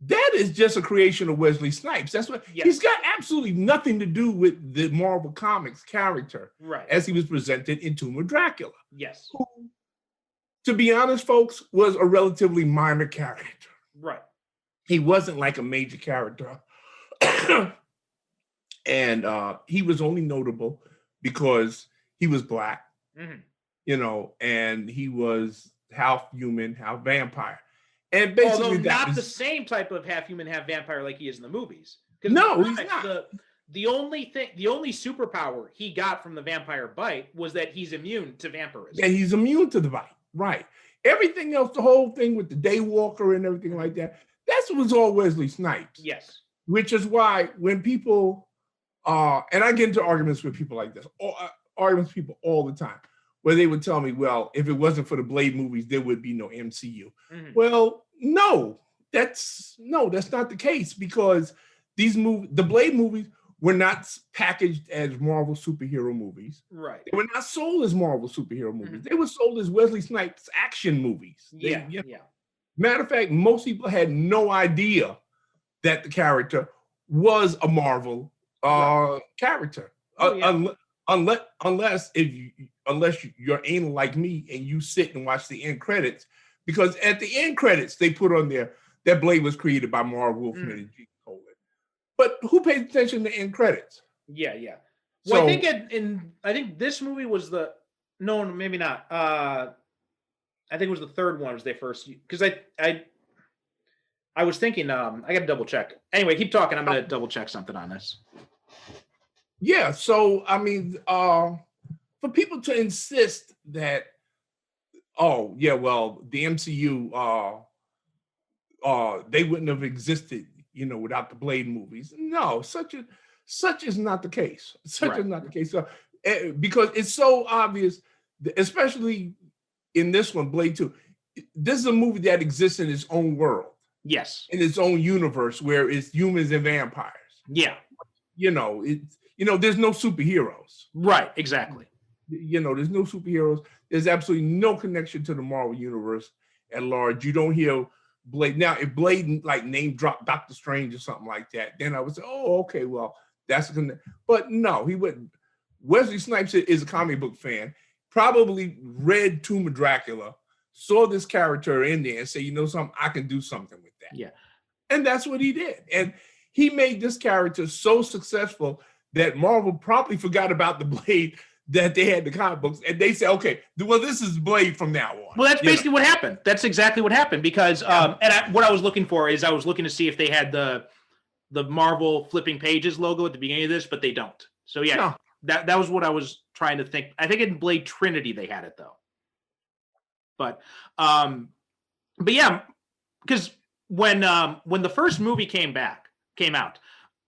S2: that is just a creation of Wesley Snipes. That's what he's got absolutely nothing to do with the Marvel Comics character,
S1: right,
S2: as he was presented in Tomb of Dracula.
S1: Yes.
S2: Who, to be honest, folks, was a relatively minor character.
S1: Right.
S2: He wasn't like a major character. And he was only notable because he was Black, and he was half human, half vampire. And basically,
S1: although not the same type of half human, half vampire like he is in the movies.
S2: No, he's not.
S1: The only superpower he got from the vampire bite was that he's immune to vampirism.
S2: Yeah, he's immune to the bite. Right. Everything else, the whole thing with the Daywalker and everything like that, that was all Wesley Snipes.
S1: Yes.
S2: Which is why when people, and I get into arguments with people like this, arguments with people all the time, where they would tell me, well, if it wasn't for the Blade movies, there would be no MCU. Mm-hmm. Well, no, that's not the case, because these movies, the Blade movies, were not packaged as Marvel superhero movies.
S1: Right.
S2: They were not sold as Marvel superhero movies. Mm-hmm. They were sold as Wesley Snipes action movies.
S1: Yeah.
S2: Matter of fact, most people had no idea that the character was a Marvel character. Unless you're anal like me and you sit and watch the end credits, because at the end credits they put on there that Blade was created by Marv Wolfman and Gene Colan. But who pays attention to end credits?
S1: Yeah. Well, so, I think this movie was maybe not. I think it was the third one was their first, because I was thinking, I got to double check. Anyway, keep talking. I'm going to double check something on this.
S2: Yeah. So, I mean, for people to insist that, the MCU, they wouldn't have existed, without the Blade movies. No, such is not the case. Such is not the case. Because it's so obvious, especially in this one, Blade 2, this is a movie that exists in its own world.
S1: Yes.
S2: In its own universe where it's humans and vampires.
S1: Yeah.
S2: There's no superheroes.
S1: Right, exactly.
S2: There's no superheroes. There's absolutely no connection to the Marvel universe at large. You don't hear Blade. Now, if Blade like name dropped Doctor Strange or something like that, then I would say, oh, okay, well, that's gonna. But no, he wouldn't. Wesley Snipes is a comic book fan, probably read Tomb of Dracula, saw this character in there and say, something, I can do something with that.
S1: Yeah.
S2: And that's what he did. And he made this character so successful that Marvel probably forgot about the Blade that they had the comic books, and they said, okay, well, this is Blade from now on.
S1: Well, that's basically what happened. That's exactly what happened, because what I was looking for is I was looking to see if they had the Marvel flipping pages logo at the beginning of this, but they don't. So yeah, that was what I was trying to think. I think in Blade Trinity they had it though. But yeah, because when the first movie came out,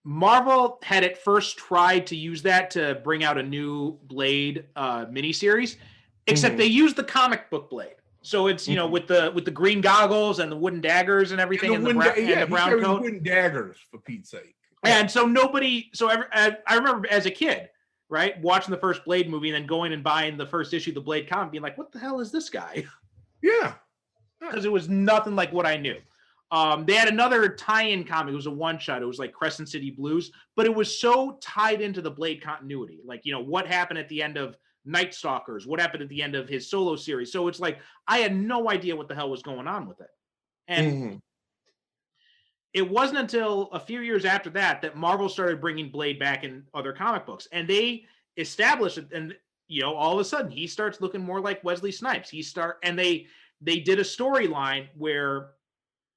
S1: Marvel had at first tried to use that to bring out a new Blade miniseries, except they used the comic book Blade. So it's with the green goggles and the wooden daggers and everything, and the brown coat.
S2: Wooden daggers, for Pete's sake.
S1: And so I remember as a kid, right, watching the first Blade movie and then going and buying the first issue of the Blade comic, being like, "What the hell is this guy?"
S2: Yeah,
S1: because it was nothing like what I knew. They had another tie-in comic. It was a one-shot. It was like Crescent City Blues, but it was so tied into the Blade continuity. Like, what happened at the end of Night Stalkers? What happened at the end of his solo series? So it's like, I had no idea what the hell was going on with it. And it wasn't until a few years after that Marvel started bringing Blade back in other comic books. And they established it. And, all of a sudden, he starts looking more like Wesley Snipes. And they did a storyline where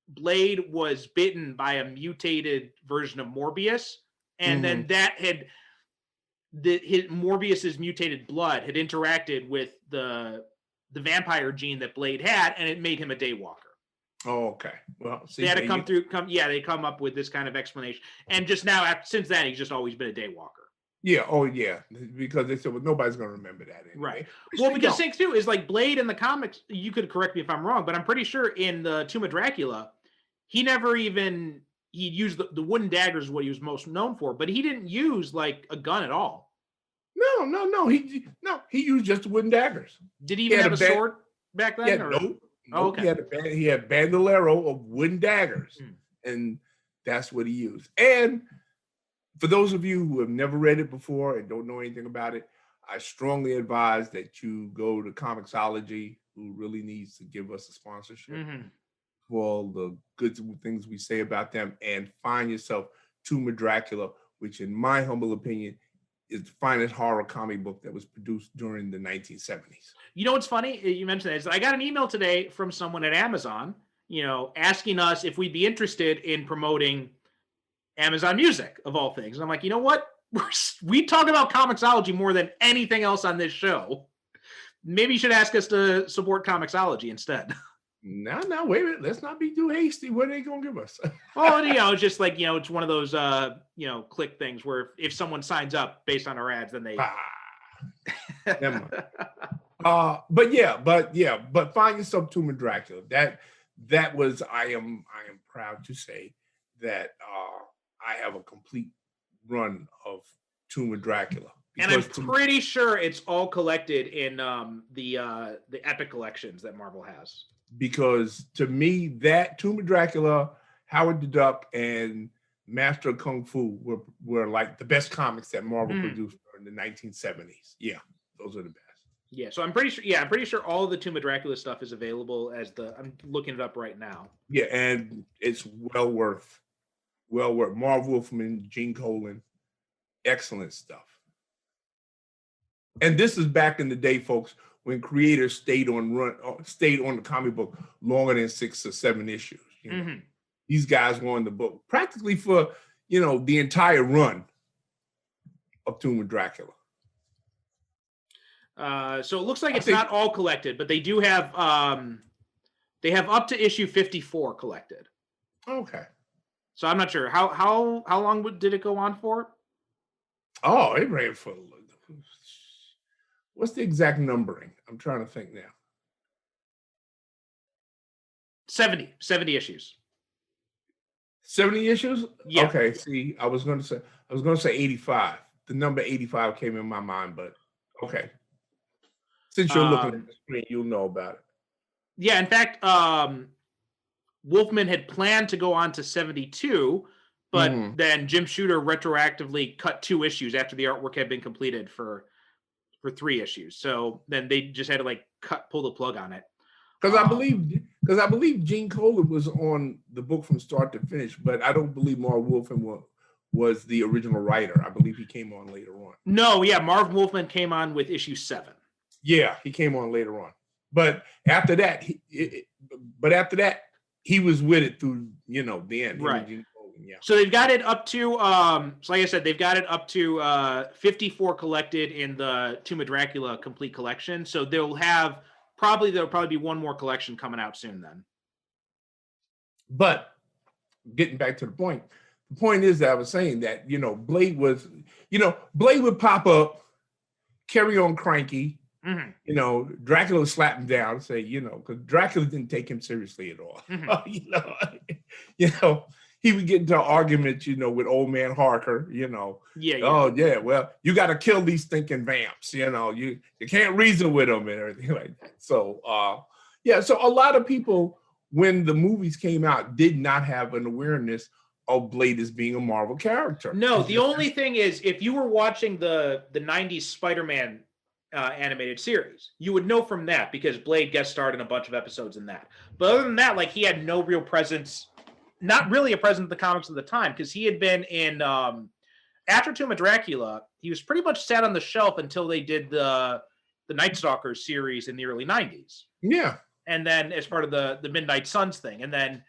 S1: Blade was bitten by a mutated version of Morbius, and then that his Morbius's mutated blood had interacted with the vampire gene that Blade had, and it made him a Daywalker.
S2: Oh, okay. Well, see,
S1: they had to they come up with this kind of explanation, and just now, since then, he's just always been a Daywalker. Yeah.
S2: Oh, yeah. Because they said, well, nobody's going to remember that anyway.
S1: Right. Well, because the thing too is like Blade in the comics. You could correct me if I'm wrong, but I'm pretty sure in the Tomb of Dracula, he never even he used the wooden daggers is what he was most known for, but he didn't use like a gun at all.
S2: No. He used just wooden daggers.
S1: Did he even have a sword back then?
S2: Nope.
S1: Oh, okay.
S2: He had bandolero of wooden daggers, and that's what he used. And for those of you who have never read it before and don't know anything about it, I strongly advise that you go to Comixology, who really needs to give us a sponsorship for all the good things we say about them, and find yourself Tomb of Dracula, which in my humble opinion is the finest horror comic book that was produced during the 1970s.
S1: You know what's funny? You mentioned that. Is I got an email today from someone at Amazon, asking us if we'd be interested in promoting Amazon Music, of all things. And I'm like, you know what? We talk about Comixology more than anything else on this show. Maybe you should ask us to support Comixology instead.
S2: No, wait a minute. Let's not be too hasty. What are they going to give us?
S1: Well, it's just like, it's one of those, click things where if someone signs up based on our ads, then they...
S2: Never mind. But find yourself Tomb of Dracula. That was, I am proud to say that I have a complete run of Tomb of Dracula.
S1: And I'm pretty sure it's all collected in the Epic collections that Marvel has. Because
S2: to me, that Tomb of Dracula, Howard the Duck, and Master of Kung Fu were like the best comics that Marvel produced in the 1970s. Yeah, those are the best.
S1: Yeah, so I'm pretty sure all of the Tomb of Dracula stuff is available I'm looking it up right now.
S2: Yeah, and it's well worth. Marv Wolfman, Gene Colan, excellent stuff. And this is back in the day, folks, when creators stayed on the comic book longer than 6 or 7 issues. These guys were on the book practically for the entire run of Tomb of Dracula.
S1: So it looks like it's not all collected, but they do have they have up to issue 54 collected.
S2: Okay.
S1: So I'm not sure how long did it go on for?
S2: Oh, it ran for. What's the exact numbering? I'm trying to think now.
S1: 70 issues.
S2: 70 issues?
S1: Yeah.
S2: Okay. See, I was going to say 85. The number 85 came in my mind, but okay. Since you're looking at the screen, you'll know about it.
S1: Yeah. In fact, Wolfman had planned to go on to 72, but then Jim Shooter retroactively cut 2 issues after the artwork had been completed for 3 issues. So then they just had to pull the plug on it.
S2: Because I believe Gene Colan was on the book from start to finish, but I don't believe Marv Wolfman was the original writer. I believe he came on later on.
S1: No, yeah, Marv Wolfman came on with issue 7.
S2: Yeah, he came on later on. But after that, he was with it through the end.
S1: Right.
S2: Yeah.
S1: So they've got it up to, so like I said, they've got it up to 54 collected in the Tomb of Dracula complete collection. So there'll probably be one more collection coming out soon then.
S2: But getting back to the point is that I was saying that, Blade would pop up, carry on cranky, Dracula would slap him down and say, because Dracula didn't take him seriously at all. He would get into arguments, with old man Harker,
S1: Yeah.
S2: Oh, yeah, well, you got to kill these thinking vamps, you can't reason with them and everything like that. So, so a lot of people, when the movies came out, did not have an awareness of Blade as being a Marvel character.
S1: No, the only thing is, if you were watching the 90s Spider-Man animated series, you would know from that because Blade guest starred in a bunch of episodes in that. But other than that, he had no real presence. Not really a presence in the comics at the time, because he had been in after Tomb of Dracula, he was pretty much sat on the shelf until they did the Night Stalkers series in the early 90s.
S2: Yeah.
S1: And then as part of the Midnight Suns thing. And then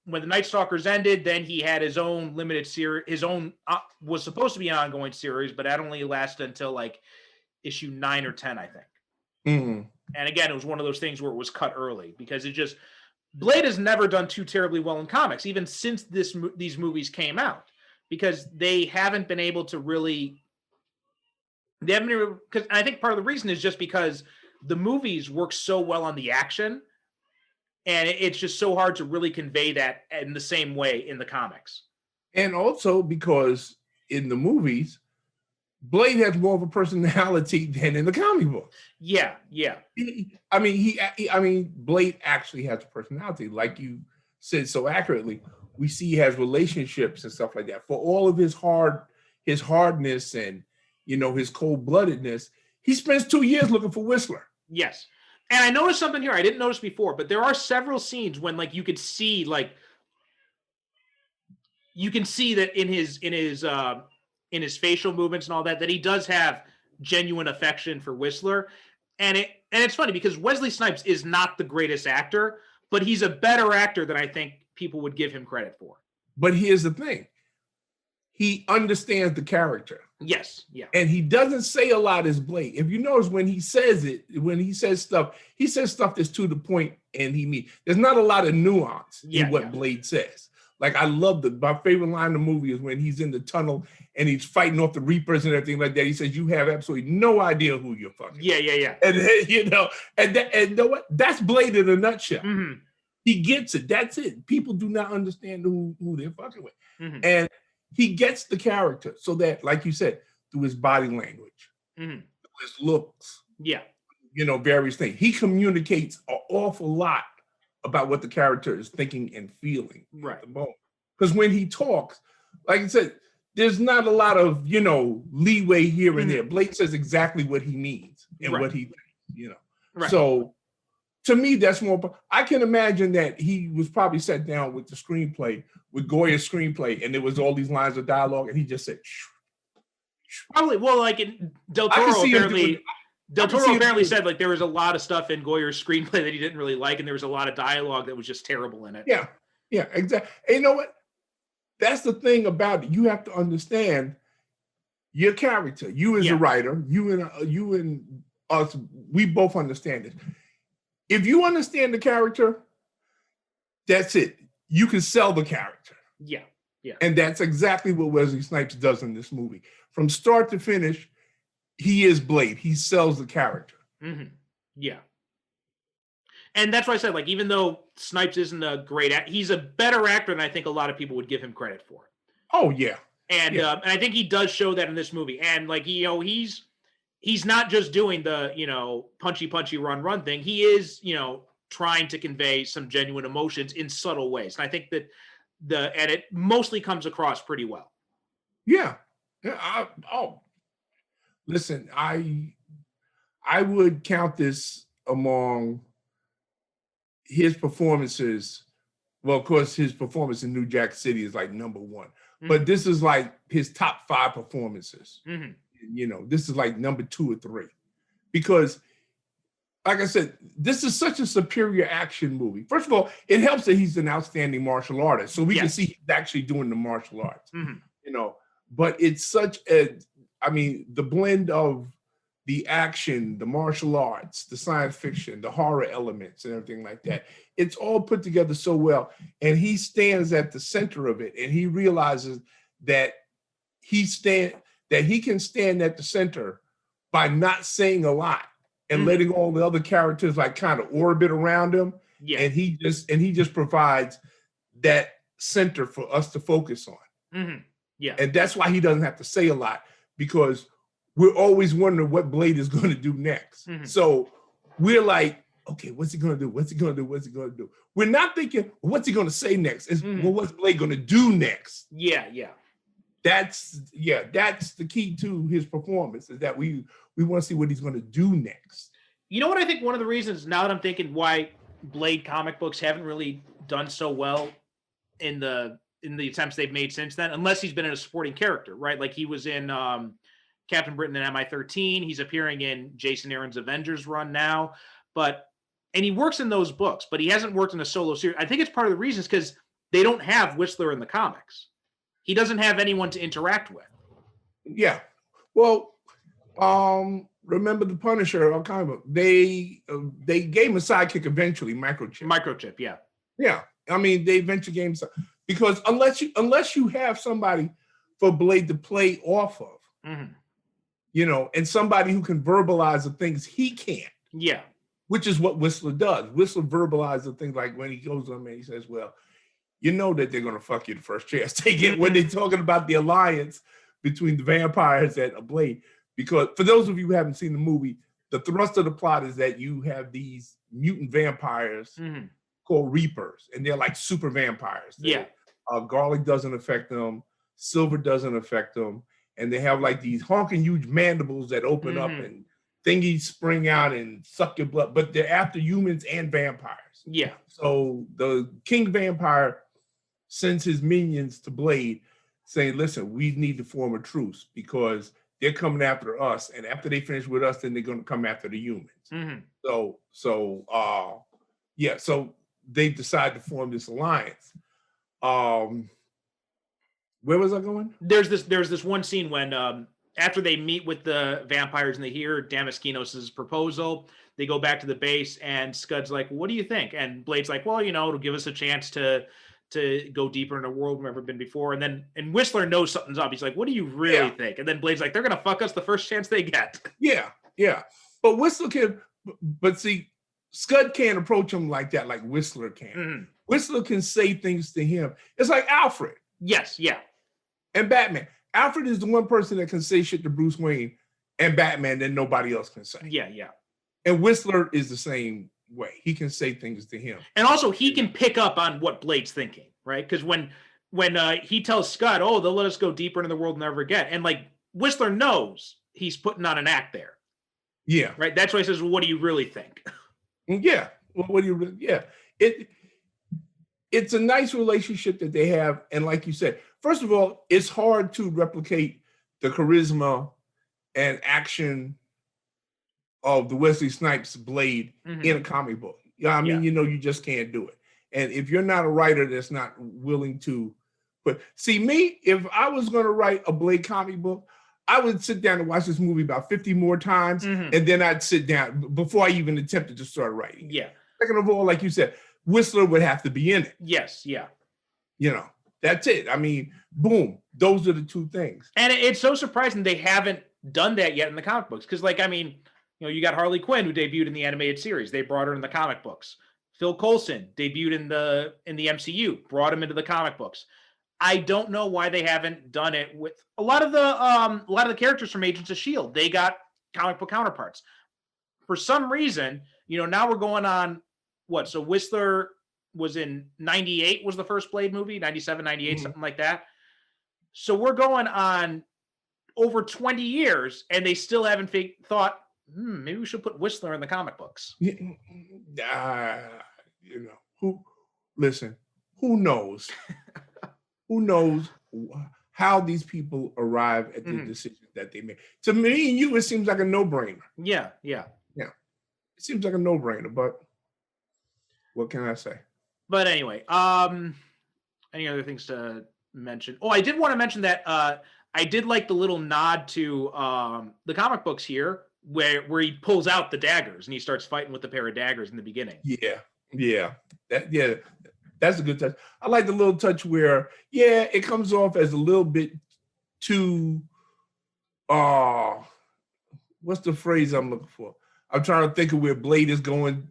S1: when the Night Stalkers ended, then he had his own limited series, was supposed to be an ongoing series, but that only lasted until issue 9 or 10, I think. And again, it was one of those things where it was cut early because Blade has never done too terribly well in comics, even since these movies came out, because they haven't been able to really. Because I think part of the reason is just because the movies work so well on the action, And it's just so hard to really convey that in the same way in the comics.
S2: And also because in the movies, Blade has more of a personality than in the comic book.
S1: Yeah.
S2: I mean, Blade actually has a personality, like you said so accurately. We see he has relationships and stuff like that. For all of his hardness and his cold-bloodedness, he spends 2 years looking for Whistler.
S1: Yes. And I noticed something here I didn't notice before, but there are several scenes when like you can see that in his facial movements and all that he does have genuine affection for Whistler. And it's funny because Wesley Snipes is not the greatest actor, but he's a better actor than I think people would give him credit for.
S2: But here's the thing. He understands the character.
S1: Yes, yeah.
S2: And he doesn't say a lot as Blade. If you notice when he says stuff that's to the point and there's not a lot of nuance in what Blade says. Like I love my favorite line in the movie is when he's in the tunnel and he's fighting off the Reapers and everything like that. He says, "You have absolutely no idea who you're fucking."
S1: Yeah.
S2: And you know what? That's Blade in a nutshell.
S1: Mm-hmm.
S2: He gets it. That's it. People do not understand who they're fucking with.
S1: Mm-hmm.
S2: And he gets the character so that, like you said, through his body language,
S1: mm-hmm.
S2: through his looks, various things. He communicates an awful lot about what the character is thinking and feeling at the moment. Because when he talks, like I said, there's not a lot of, leeway here and there. Blake says exactly what he means and what he thinks,
S1: Right.
S2: So to me, that's more, I can imagine that he was probably sat down with the screenplay, with Goya's screenplay, and there was all these lines of dialogue, and he just said, shh.
S1: Probably, well, like Del Toro apparently said like there was a lot of stuff in Goyer's screenplay that he didn't really like, and there was a lot of dialogue that was just terrible in it.
S2: Yeah, exactly. And you know what? That's the thing about it. You have to understand your character. You as a writer, you and us, we both understand it. If you understand the character, that's it. You can sell the character.
S1: Yeah.
S2: And that's exactly what Wesley Snipes does in this movie. From start to finish, he is Blade. He sells the character.
S1: Mm-hmm. Yeah. And that's why I said, like, even though Snipes isn't a great actor, he's a better actor than I think a lot of people would give him credit for.
S2: Oh, yeah.
S1: And I think he does show that in this movie. And, like, he's not just doing the, punchy, run thing. He is, trying to convey some genuine emotions in subtle ways. And I think that and it mostly comes across pretty well.
S2: Yeah. Listen, I would count this among his performances. Well, of course, his performance in New Jack City is like number one, but this is like his top 5 performances. Mm-hmm. This is like number 2 or 3, because like I said, this is such a superior action movie. First of all, it helps that he's an outstanding martial artist, so we can see he's actually doing the martial arts. Mm-hmm. But it's such the blend of the action, the martial arts, the science fiction, the horror elements and everything like that. It's all put together so well. And he stands at the center of it, and he realizes that he can stand at the center by not saying a lot and letting all the other characters like kind of orbit around him. Yeah. And he just provides that center for us to focus on.
S1: Mm-hmm. Yeah.
S2: And that's why he doesn't have to say a lot, because we're always wondering what Blade is going to do next. Mm-hmm. So we're like, okay, what's he going to do? What's he going to do? What's he going to do? We're not thinking, what's he going to say next? It's, well, what's Blade going to do next?
S1: Yeah.
S2: That's the key to his performance, is that we want to see what he's going to do next.
S1: You know what I think one of the reasons, now that I'm thinking why Blade comic books haven't really done so well in the attempts they've made since then, unless he's been in a supporting character, right? Like he was in Captain Britain and MI-13. He's appearing in Jason Aaron's Avengers run now, and he works in those books, but he hasn't worked in a solo series. I think it's part of the reason is because they don't have Whistler in the comics. He doesn't have anyone to interact with.
S2: Yeah. Well, remember the Punisher comic book? They gave him a sidekick eventually, Microchip.
S1: Yeah.
S2: Yeah. I mean, they eventually gave him because unless you have somebody for Blade to play off of, and somebody who can verbalize the things he can't.
S1: Yeah.
S2: which is what Whistler does. Whistler verbalizes the things like when he goes on and he says, well, you know that they're going to fuck you the first chance they get when they're talking about the alliance between the vampires and a Blade. Because for those of you who haven't seen the movie, the thrust of the plot is that you have these mutant vampires called Reapers, and they're like super vampires. Garlic doesn't affect them, silver doesn't affect them, and they have like these honking huge mandibles that open up and thingies spring out and suck your blood, but they're after humans and vampires.
S1: Yeah.
S2: So the king vampire sends his minions to Blade saying, listen, we need to form a truce because they're coming after us, and after they finish with us, then they're going to come after the humans. So they decide to form this alliance. Where was I going?
S1: There's this one scene when after they meet with the vampires and they hear Damaskinos' proposal, they go back to the base and Scud's like, what do you think? And Blade's like, well, it'll give us a chance to go deeper in a world we've never been before. And Whistler knows something's up. He's like, what do you really think? And then Blade's like, they're going to fuck us the first chance they get.
S2: Yeah. But Whistler can, but see, Scud can't approach him like that, like Whistler can. Whistler can say things to him. It's like Alfred.
S1: Yes, yeah.
S2: And Batman. Alfred is the one person that can say shit to Bruce Wayne and Batman that nobody else can say.
S1: Yeah.
S2: And Whistler is the same way. He can say things to him.
S1: And also he can pick up on what Blade's thinking, right? Because when he tells Scud, oh, they'll let us go deeper into the world than ever again. And like Whistler knows he's putting on an act there.
S2: Yeah.
S1: Right. That's why he says, well, what do you really think?
S2: Yeah. Well, what do you really, yeah. It's a nice relationship that they have. And like you said, first of all, it's hard to replicate the charisma and action of the Wesley Snipes Blade in a comic book. You just can't do it. And if you're not a writer that's not willing to, but see me, if I was going to write a Blade comic book, I would sit down and watch this movie about 50 more times, and then I'd sit down before I even attempted to start writing.
S1: Yeah.
S2: Second of all, like you said, Whistler would have to be in it.
S1: Yes, yeah.
S2: That's it. I mean, boom. Those are the two things.
S1: And it's so surprising they haven't done that yet in the comic books. Because, you got Harley Quinn, who debuted in the animated series. They brought her in the comic books. Phil Coulson debuted in the MCU, brought him into the comic books. I don't know why they haven't done it with a lot of the characters from Agents of S.H.I.E.L.D. They got comic book counterparts. For some reason, now we're going on what? So Whistler was in 98 was the first Blade movie, 97, 98, something like that. So we're going on over 20 years and they still haven't thought, maybe we should put Whistler in the comic books.
S2: Who knows? Who knows how these people arrive at the decision that they make? To me and you, it seems like a no-brainer.
S1: Yeah.
S2: It seems like a no-brainer, but what can I say?
S1: But anyway, any other things to mention? Oh, I did want to mention that I did like the little nod to the comic books here, where he pulls out the daggers and he starts fighting with the pair of daggers in the beginning.
S2: Yeah. That's a good touch. I like the little touch where, it comes off as a little bit too, what's the phrase I'm looking for? I'm trying to think of where Blade is going,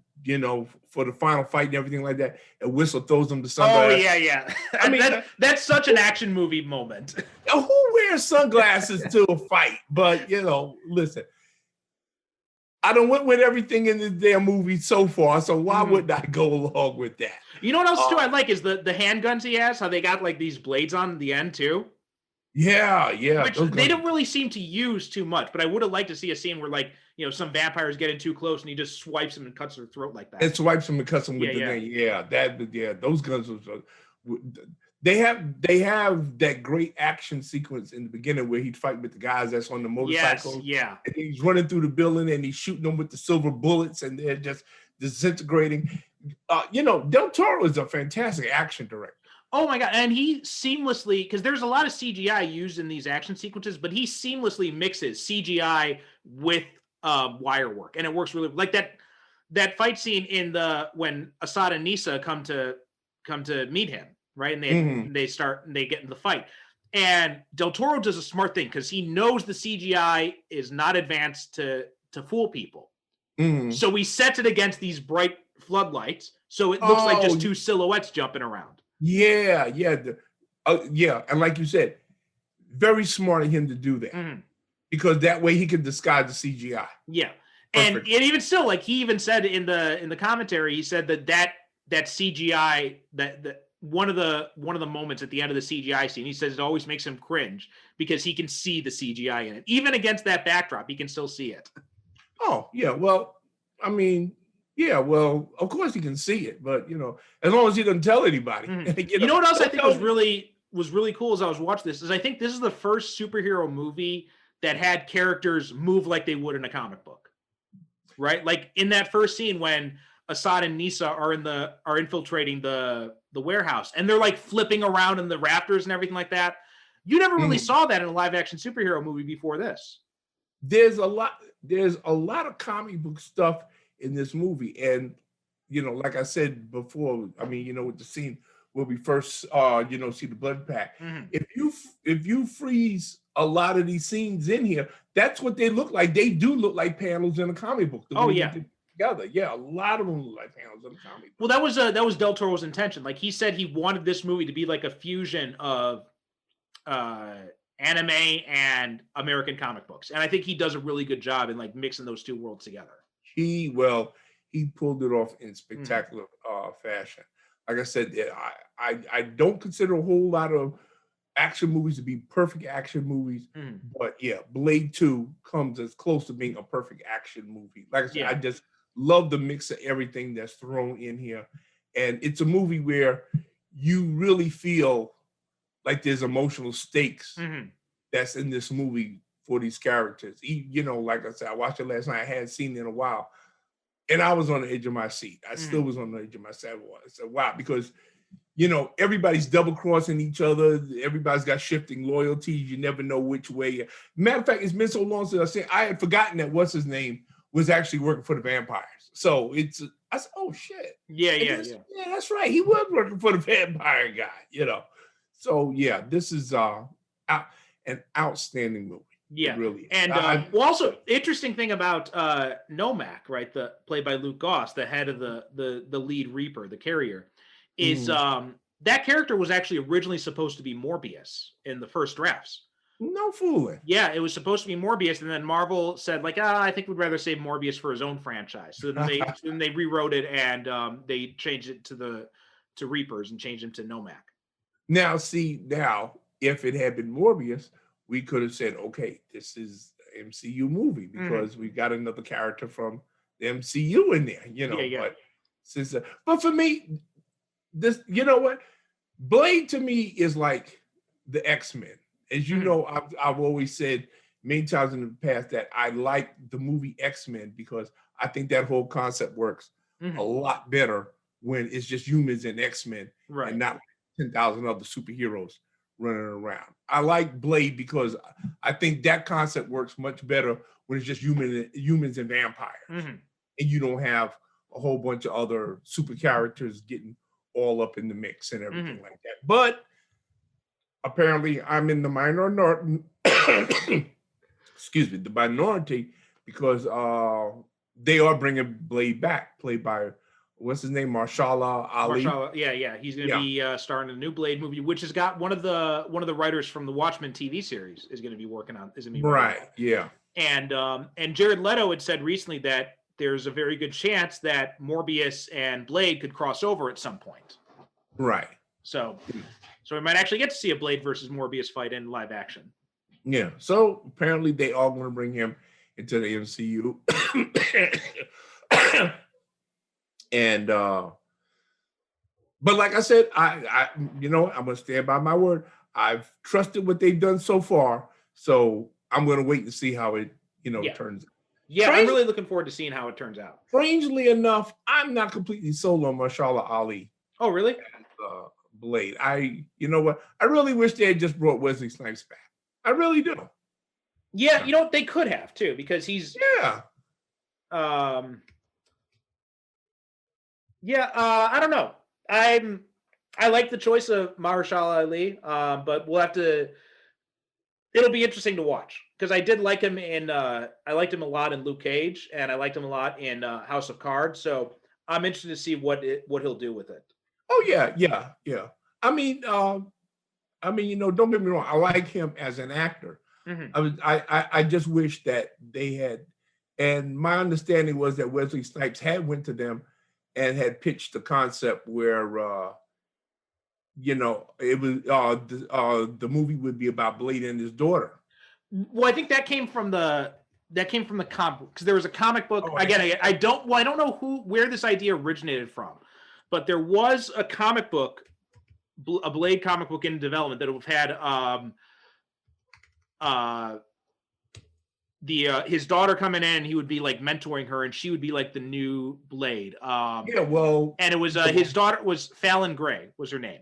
S2: for the final fight and everything like that. And Whistler throws him the sunglasses.
S1: Oh, yeah. I mean, that's such an action movie moment.
S2: Who wears sunglasses to a fight? But, listen. I done went with everything in this damn movie so far, so why wouldn't I go along with that?
S1: You know what else, too, I like is the handguns he has, how they got, like, these blades on the end, too.
S2: Yeah.
S1: Which they don't really seem to use too much, but I would have liked to see a scene where, some vampires get in too close and he just swipes them and cuts their throat like that.
S2: And swipes them and cuts them with the name. Those guns they have that great action sequence in the beginning where he'd fight with the guys that's on the motorcycles.
S1: Yes, yeah.
S2: And he's running through the building and he's shooting them with the silver bullets and they're just disintegrating. Del Toro is a fantastic action director.
S1: Oh my God. And he seamlessly, because there's a lot of CGI used in these action sequences, but he seamlessly mixes CGI with wire work. And it works really like that fight scene in when Assad and Nisa come to meet him, right? And they get in the fight. And Del Toro does a smart thing because he knows the CGI is not advanced to fool people.
S2: Mhm.
S1: So he sets it against these bright floodlights, so it looks like just two silhouettes jumping around.
S2: Yeah, yeah, yeah. And like you said, very smart of him to do that
S1: Mm-hmm.
S2: because that way he can disguise the CGI.
S1: Yeah,
S2: Perfect.
S1: and even still, like he even said in the commentary, he said that CGI that one of the moments at the end of the CGI scene, he says it always makes him cringe because he can see the CGI in it, even against that backdrop, he can still see it.
S2: Oh yeah, well, I mean, yeah, well, of course he can see it, but as long as he doesn't tell anybody.
S1: Mm-hmm. You know what else I think was really cool as I was watching this is I think this is the first superhero movie that had characters move like they would in a comic book, right? Like in that first scene when Assad and Nisa are infiltrating the warehouse and they're like flipping around in the rafters and everything like that. You never really saw that in a live action superhero movie before this.
S2: There's a lot of comic book stuff in this movie, and like I said before, I mean, with the scene where we first see the blood pack.
S1: Mm-hmm.
S2: If you freeze a lot of these scenes in here, that's what they look like. They do look like panels in a comic book. Together, yeah, a lot of them look like panels in a comic book.
S1: Well, that was Del Toro's intention. Like he said, he wanted this movie to be like a fusion of anime and American comic books, and I think he does a really good job in like mixing those two worlds together.
S2: He pulled it off in spectacular fashion. Like I said, I don't consider a whole lot of action movies to be perfect action movies, but yeah, Blade 2 comes as close to being a perfect action movie. Like I said, I just love the mix of everything that's thrown in here, and it's a movie where you really feel like there's emotional stakes that's in this movie for these characters. Like I said, I watched it last night. I hadn't seen it in a while. And I was on the edge of my seat. I still was on the edge of my seat. I said, wow, because, everybody's double crossing each other. Everybody's got shifting loyalties. You never know which way. Matter of fact, it's been so long since I had forgotten that what's his name was actually working for the vampires. So I said, oh shit.
S1: Yeah,
S2: that's right. He was working for the vampire guy, So yeah, this is an outstanding movie.
S1: Yeah,
S2: really.
S1: And also interesting thing about Nomak, right? Played by Luke Goss, the head of the lead Reaper, the carrier, is that character was actually originally supposed to be Morbius in the first drafts.
S2: No fooling.
S1: Yeah, it was supposed to be Morbius, and then Marvel said like, I think we'd rather save Morbius for his own franchise. So then they rewrote it and they changed it to Reapers and changed him to Nomak.
S2: Now, if it had been Morbius, we could have said, okay, this is an MCU movie because we got another character from the MCU in there, But but for me, this, what? Blade to me is like the X-Men. As you know, I've always said many times in the past that I like the movie X-Men because I think that whole concept works a lot better when it's just humans and X-Men and not 10,000 other superheroes running around. I like Blade because I think that concept works much better when it's just humans and vampires, and you don't have a whole bunch of other super characters getting all up in the mix and everything like that. But apparently, I'm in the minority. Excuse me, the minority because they are bringing Blade back, played by what's his name, Mahershala Ali.
S1: He's going to be starring in a new Blade movie, which has got one of the writers from the Watchmen TV series is going to be working on. And Jared Leto had said recently that there's a very good chance that Morbius and Blade could cross over at some point.
S2: Right.
S1: So we might actually get to see a Blade versus Morbius fight in live action.
S2: Yeah. So apparently they all want to bring him into the MCU. And but like I said, I'm gonna stand by my word. I've trusted what they've done so far, so I'm gonna wait and see how it turns out.
S1: Yeah, I'm really looking forward to seeing how it turns out.
S2: Strangely enough, I'm not completely sold on Mahershala Ali.
S1: Oh, really?
S2: Blade. You know what? I really wish they had just brought Wesley Snipes back. I really do.
S1: Yeah, they could have too, because he's I don't know. I like the choice of Mahershala Ali, but we'll have to. It'll be interesting to watch because I did like him in I liked him a lot in Luke Cage, and I liked him a lot in House of Cards. So I'm interested to see what he'll do with it.
S2: Oh yeah, yeah, yeah. I mean, don't get me wrong. I like him as an actor.
S1: Mhm.
S2: I just wish that they had, and my understanding was that Wesley Snipes had went to them and had pitched the concept where it was the movie would be about Blade and his daughter.
S1: Well, I think that came from the comic book, because there was a comic book.
S2: Oh,
S1: Again, I don't know where this idea originated from, but there was a comic book, a Blade comic book in development that would have had his daughter coming in, and he would be like mentoring her, and she would be like the new Blade.
S2: Yeah, well,
S1: And it was his daughter was Fallon Gray was her name.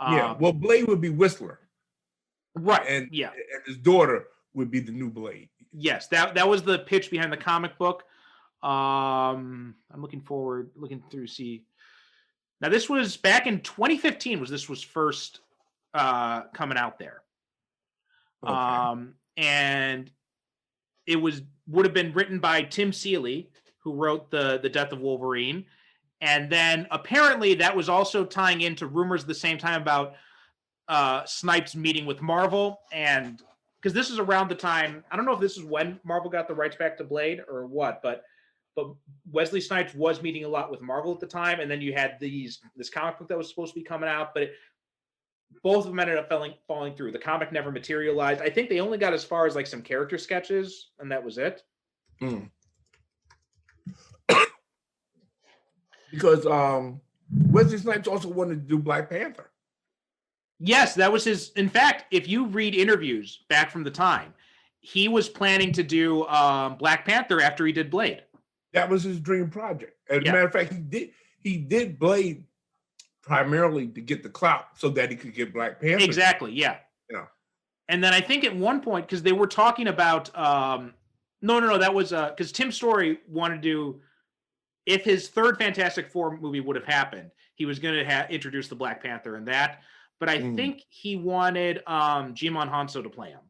S2: yeah, well, Blade would be Whistler,
S1: Right.
S2: and
S1: yeah.
S2: and his daughter would be the new Blade.
S1: Yes, that was the pitch behind the comic book. I'm looking through see. Now this was back in 2015. This was first coming out there.
S2: Okay.
S1: And it would have been written by Tim Seeley, who wrote the Death of Wolverine, and then apparently that was also tying into rumors at the same time about Snipes meeting with Marvel, and because this is around the time, I don't know if this is when Marvel got the rights back to Blade or what, but Wesley Snipes was meeting a lot with Marvel at the time, and then you had this comic book that was supposed to be coming out, but both of them ended up falling through. The comic never materialized. I think they only got as far as like some character sketches, and that was it.
S2: Mm. Because Wesley Snipes also wanted to do Black Panther.
S1: Yes, that was his. In fact, if you read interviews back from the time, he was planning to do Black Panther after he did Blade.
S2: That was his dream project. As
S1: Yeah.
S2: a matter of fact, he did Blade primarily to get the clout so that he could get Black Panther.
S1: Exactly. Yeah.
S2: Yeah.
S1: And then I think at one point, because they were talking about no, that was because Tim Story wanted to do, if his third Fantastic Four movie would have happened, he was going to introduce the Black Panther in that. But I think he wanted Jimon Hanso to play him.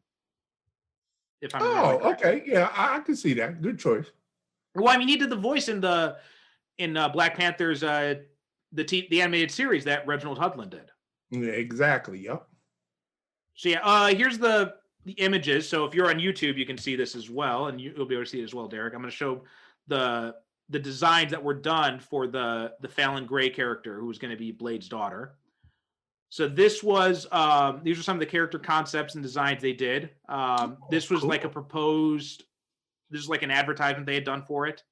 S1: If I'm remembering correctly.
S2: Okay, yeah, I can see that. Good choice.
S1: Well, I mean, he did the voice in Black Panther's the animated series that Reginald Hudlin did.
S2: Yeah, exactly. Yep.
S1: So yeah, here's the images. So if you're on YouTube, you can see this as well, and you'll be able to see it as well, Derek. I'm going to show the designs that were done for the Fallon Gray character, who was going to be Blade's daughter. So this was these are some of the character concepts and designs they did. This was like a proposed. This is like an advertisement they had done for it,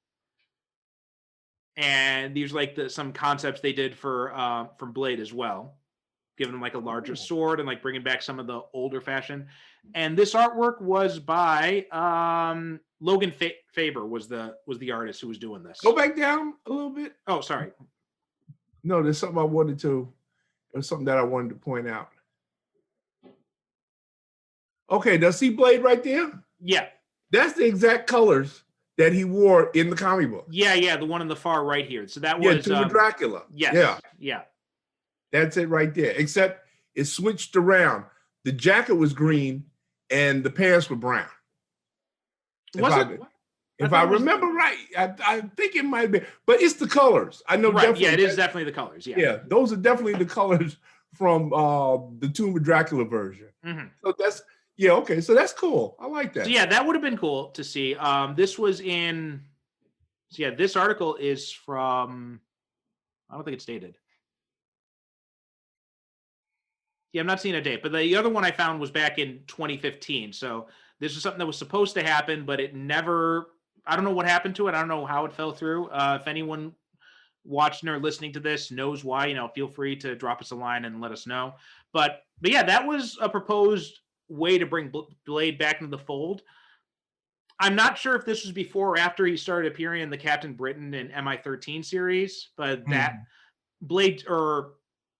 S1: and these are like some concepts they did for from Blade as well, giving him like a larger sword and like bringing back some of the older fashion. And this artwork was by Logan Faber was the artist who was doing this.
S2: Go back down a little bit.
S1: Oh, sorry.
S2: No, there's something I wanted to. There's something that I wanted to point out. Okay, does see Blade right there?
S1: Yeah.
S2: That's the exact colors that he wore in the comic book.
S1: Yeah, the one on the far right here. So that was
S2: Tomb of Dracula.
S1: Yes. Yeah.
S2: That's it right there. Except it switched around. The jacket was green and the pants were brown. If I remember right, I think it might be, but it's the colors. I know.
S1: Right.
S2: Definitely,
S1: yeah, it is definitely the colors. Yeah.
S2: Yeah, those are definitely the colors from the Tomb of Dracula version.
S1: Mm-hmm.
S2: So that's okay. So that's cool. I like that.
S1: So yeah, that would have been cool to see. This was in. So yeah, this article is from. I don't think it's dated. Yeah, I'm not seeing a date, but the other one I found was back in 2015. So this was something that was supposed to happen, but it never. I don't know what happened to it. I don't know how it fell through. If anyone watching or listening to this knows why, feel free to drop us a line and let us know. But yeah, that was a proposed way to bring Blade back into the fold. I'm not sure if this was before or after he started appearing in the Captain Britain and MI13 series, but that Blade, or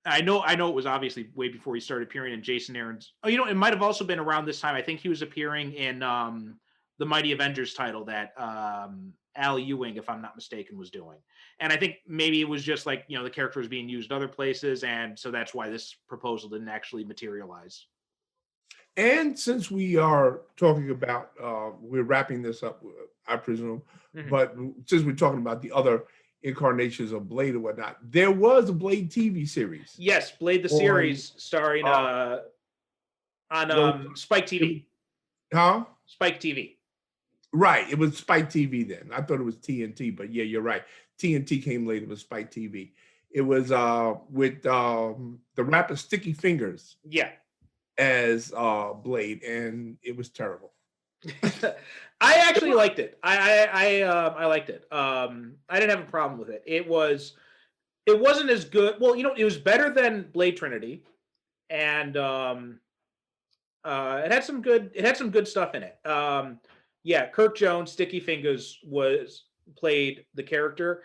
S1: I know it was obviously way before he started appearing in Jason Aaron's. Oh, it might have also been around this time. I think he was appearing in the Mighty Avengers title that Al Ewing, if I'm not mistaken, was doing. And I think maybe it was just like, the character was being used other places. And so that's why this proposal didn't actually materialize.
S2: And since we are talking about, we're wrapping this up, I presume, but since we're talking about the other incarnations of Blade or whatnot, there was a Blade TV series.
S1: Yes, Blade the
S2: On,
S1: series starring on Spike TV.
S2: Huh?
S1: Spike TV.
S2: Right. It was Spike TV then. I thought it was TNT, but yeah, you're right. TNT came later. It was Spike TV. It was with the rapper Sticky Fingers.
S1: Yeah.
S2: As Blade, and it was terrible.
S1: I actually liked it. I liked it. I didn't have a problem with it. It wasn't as good. Well, it was better than Blade Trinity, and it had some good stuff in it. Yeah, Kirk Jones, Sticky Fingers played the character.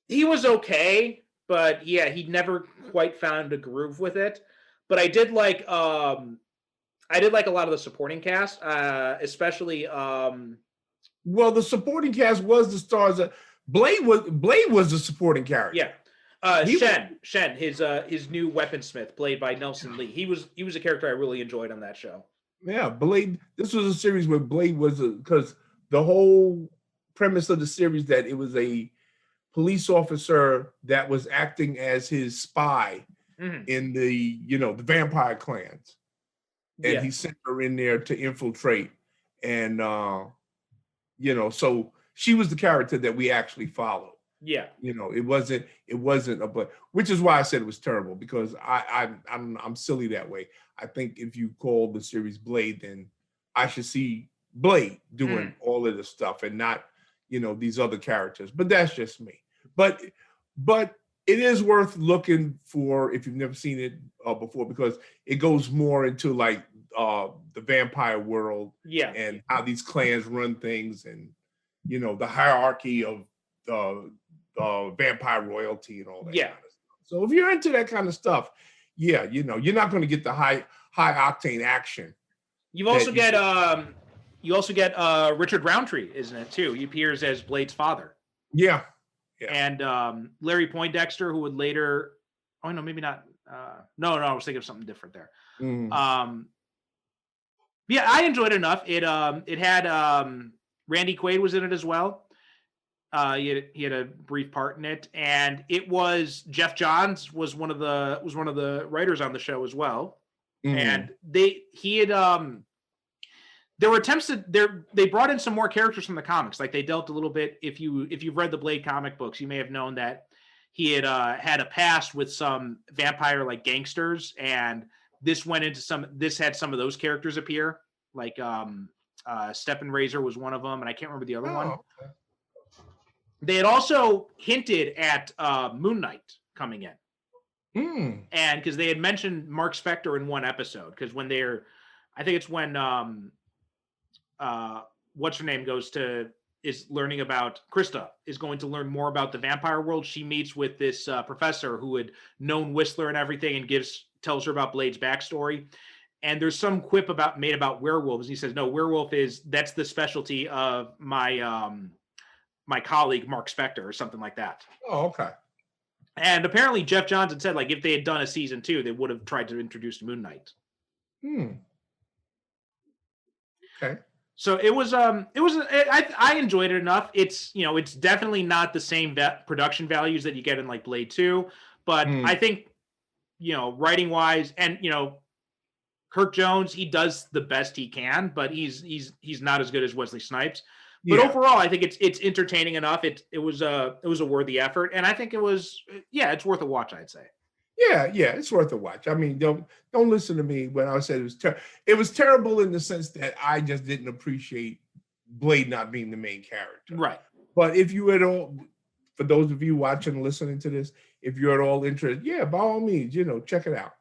S1: He was okay, but yeah, he never quite found a groove with it. But I did like a lot of the supporting cast, especially.
S2: Well, the supporting cast was the stars. Blade was the supporting character.
S1: Yeah, Shen, his new weaponsmith, played by Nelson Lee. He was a character I really enjoyed on that show.
S2: Yeah, Blade. This was a series where Blade was because the whole premise of the series that it was a police officer that was acting as his spy in the the vampire clans, and he sent her in there to infiltrate, and so she was the character that we actually followed.
S1: Yeah,
S2: it wasn't a but, which is why I said it was terrible, because I'm silly that way. I think if you call the series Blade, then I should see Blade doing all of this stuff and not these other characters. But that's just me. But it is worth looking for if you've never seen it before, because it goes more into like the vampire world, and how these clans run things, and the hierarchy of vampire royalty and all that.
S1: Yeah.
S2: Kind of stuff. So if you're into that kind of stuff, you're not going to get the high octane action.
S1: You also get Richard Roundtree, isn't it too? He appears as Blade's father.
S2: Yeah.
S1: And Larry Poindexter, who would later, maybe not. No, I was thinking of something different there. Yeah, I enjoyed it enough. It had Randy Quaid was in it as well. He had a brief part in it, and it was Jeff Johns was one of the writers on the show as well. And there were attempts they brought in some more characters from the comics. Like they dealt a little bit. If you've read the Blade comic books, you may have known that he had had a past with some vampire like gangsters, and this had some of those characters appear. Like Steppenrazor was one of them, and I can't remember the other one.
S2: Okay.
S1: They had also hinted at Moon Knight coming in, and because they had mentioned Mark Spector in one episode, because when I think it's when what's her name is learning about Krista is going to learn more about the vampire world. She meets with this professor who had known Whistler and everything, and tells her about Blade's backstory. And there's some quip made about werewolves. He says, no, werewolf that's the specialty of my my colleague Mark Spector, or something like that.
S2: Oh, okay.
S1: And apparently Jeff Johns had said, like, if they had done a season 2, they would have tried to introduce Moon Knight.
S2: Okay.
S1: So I enjoyed it enough. It's definitely not the same production values that you get in like Blade 2, but I think writing wise, and Kirk Jones, he does the best he can, but he's not as good as Wesley Snipes. But overall, I think it's entertaining enough. It was a worthy effort, and I think it's worth a watch, I'd say.
S2: Yeah, it's worth a watch. I mean, don't listen to me when I said it was terrible. It was terrible in the sense that I just didn't appreciate Blade not being the main character.
S1: Right.
S2: But if you at all, for those of you watching and listening to this, if you're at all interested, by all means, check it out.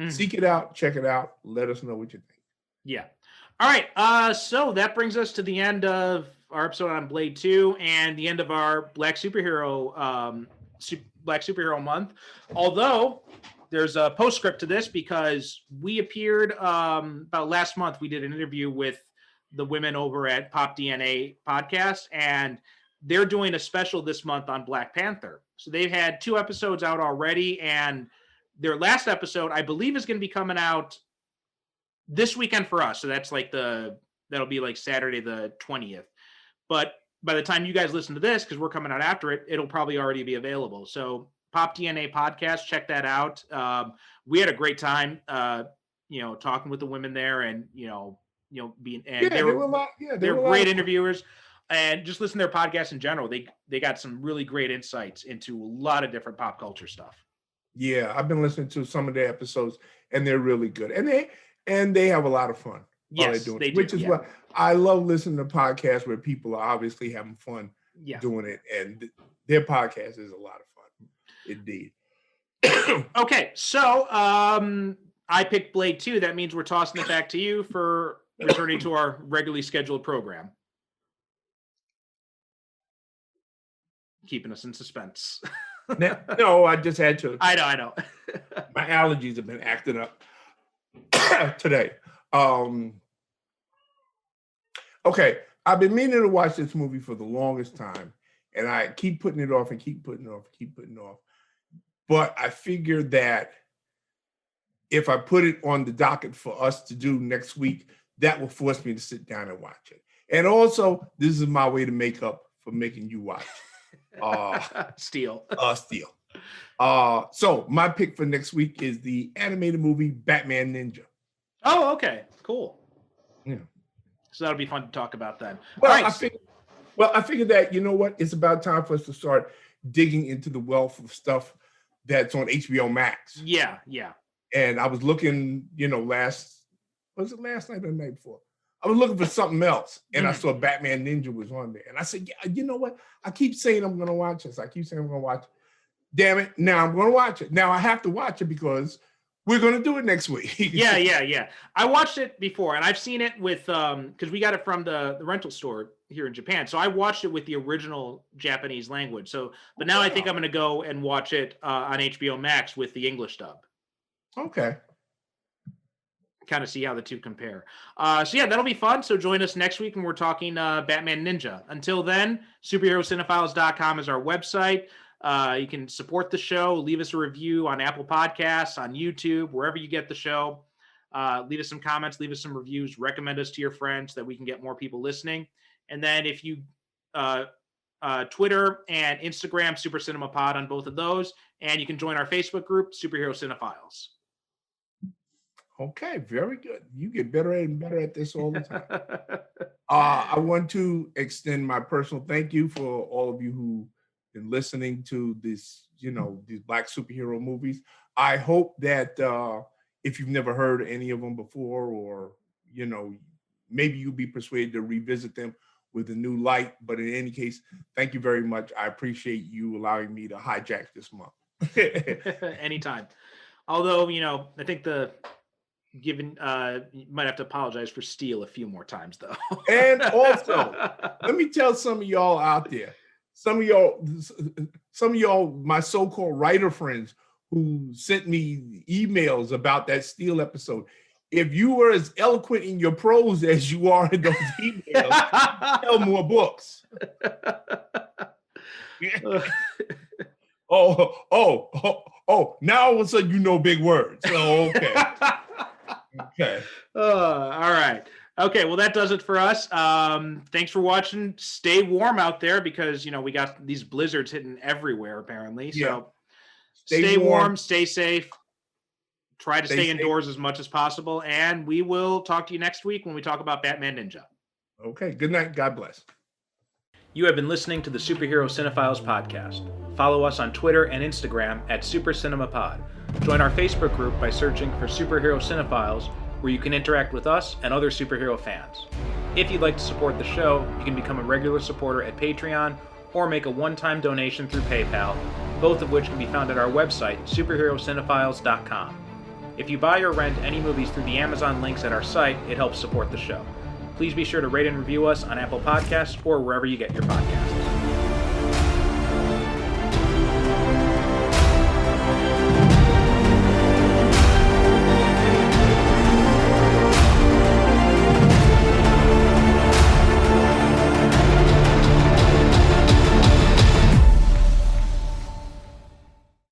S2: Seek it out, check it out. Let us know what you think.
S1: Yeah. All right. So that brings us to the end of our episode on Blade 2 and the end of our Black Superhero Month. Although there's a postscript to this, because we appeared about last month. We did an interview with the women over at Pop DNA podcast, and they're doing a special this month on Black Panther. So they've had 2 episodes out already, and their last episode, I believe, is going to be coming out this weekend for us. So that's like that'll be like Saturday the 20th. But by the time you guys listen to this, because we're coming out after it, it'll probably already be available. So Pop DNA podcast, check that out. We had a great time, talking with the women there, and they were great interviewers, and just listen to their podcast in general. They got some really great insights into a lot of different pop culture stuff.
S2: Yeah, I've been listening to some of their episodes, and they're really good, and they have a lot of fun.
S1: Yes, they do,
S2: which is what I love listening to podcasts where people are obviously having fun doing it, and their podcast is a lot of fun, indeed.
S1: Okay, so I picked Blade 2. That means we're tossing it back to you for returning to our regularly scheduled program. Keeping us in suspense.
S2: No, I just had to.
S1: I know.
S2: My allergies have been acting up today. Okay, I've been meaning to watch this movie for the longest time, and I keep putting it off and keep putting it off. But I figured that if I put it on the docket for us to do next week, that will force me to sit down and watch it. And also, this is my way to make up for making you watch.
S1: Steal.
S2: So my pick for next week is the animated movie Batman Ninja.
S1: Oh, okay, cool.
S2: Yeah.
S1: So that'll be fun to talk about then.
S2: Well,
S1: all right.
S2: I figured that, you know what, it's about time for us to start digging into the wealth of stuff that's on HBO Max.
S1: Yeah.
S2: And I was looking, last night or the night before? I was looking for something else, and I saw Batman Ninja was on there. And I said, yeah, you know what? I keep saying I'm going to watch this. Damn it. Now I'm going to watch it. Now I have to watch it because we're going to do it next week.
S1: Yeah. I watched it before, and I've seen it with, because we got it from the rental store here in Japan. So I watched it with the original Japanese language. But now I think I'm going to go and watch it on HBO Max with the English dub.
S2: Okay.
S1: Kind of see how the two compare. That'll be fun. So join us next week when we're talking Batman Ninja. Until then, superherocinefiles.com is our website. You can support the show, leave us a review on Apple Podcasts, on YouTube, wherever you get the show. Leave us some comments, leave us some reviews, recommend us to your friends so that we can get more people listening. And then if you Twitter and Instagram, Super Cinema Pod on both of those, and you can join our Facebook group, Superhero Cinephiles.
S2: Okay, very good. You get better and better at this all the time. I want to extend my personal thank you for all of you who've been listening to this, these Black superhero movies. I hope that if you've never heard any of them before, or, maybe you'll be persuaded to revisit them with a new light. But in any case, thank you very much. I appreciate you allowing me to hijack this month.
S1: Anytime. Although, I think you might have to apologize for Steele a few more times, though.
S2: And also, let me tell some of y'all out there, some of y'all, my so-called writer friends who sent me emails about that Steele episode. If you were as eloquent in your prose as you are in those emails, tell more books. Oh! Now all of a sudden big words. Oh, okay. Okay.
S1: All right. Okay. Well, that does it for us. Thanks for watching. Stay warm out there because, we got these blizzards hitting everywhere, apparently. Yeah. So stay warm, stay safe. Try to stay indoors as much as possible. And we will talk to you next week when we talk about Batman Ninja.
S2: Okay. Good night. God bless.
S1: You have been listening to the Superhero Cinephiles podcast. Follow us on Twitter and Instagram at Super Cinema Pod. Join our Facebook group by searching for Superhero Cinephiles, where you can interact with us and other superhero fans. If you'd like to support the show, you can become a regular supporter at Patreon or make a one-time donation through PayPal, both of which can be found at our website, superherocinephiles.com. If you buy or rent any movies through the Amazon links at our site, it helps support the show. Please be sure to rate and review us on Apple Podcasts or wherever you get your podcasts.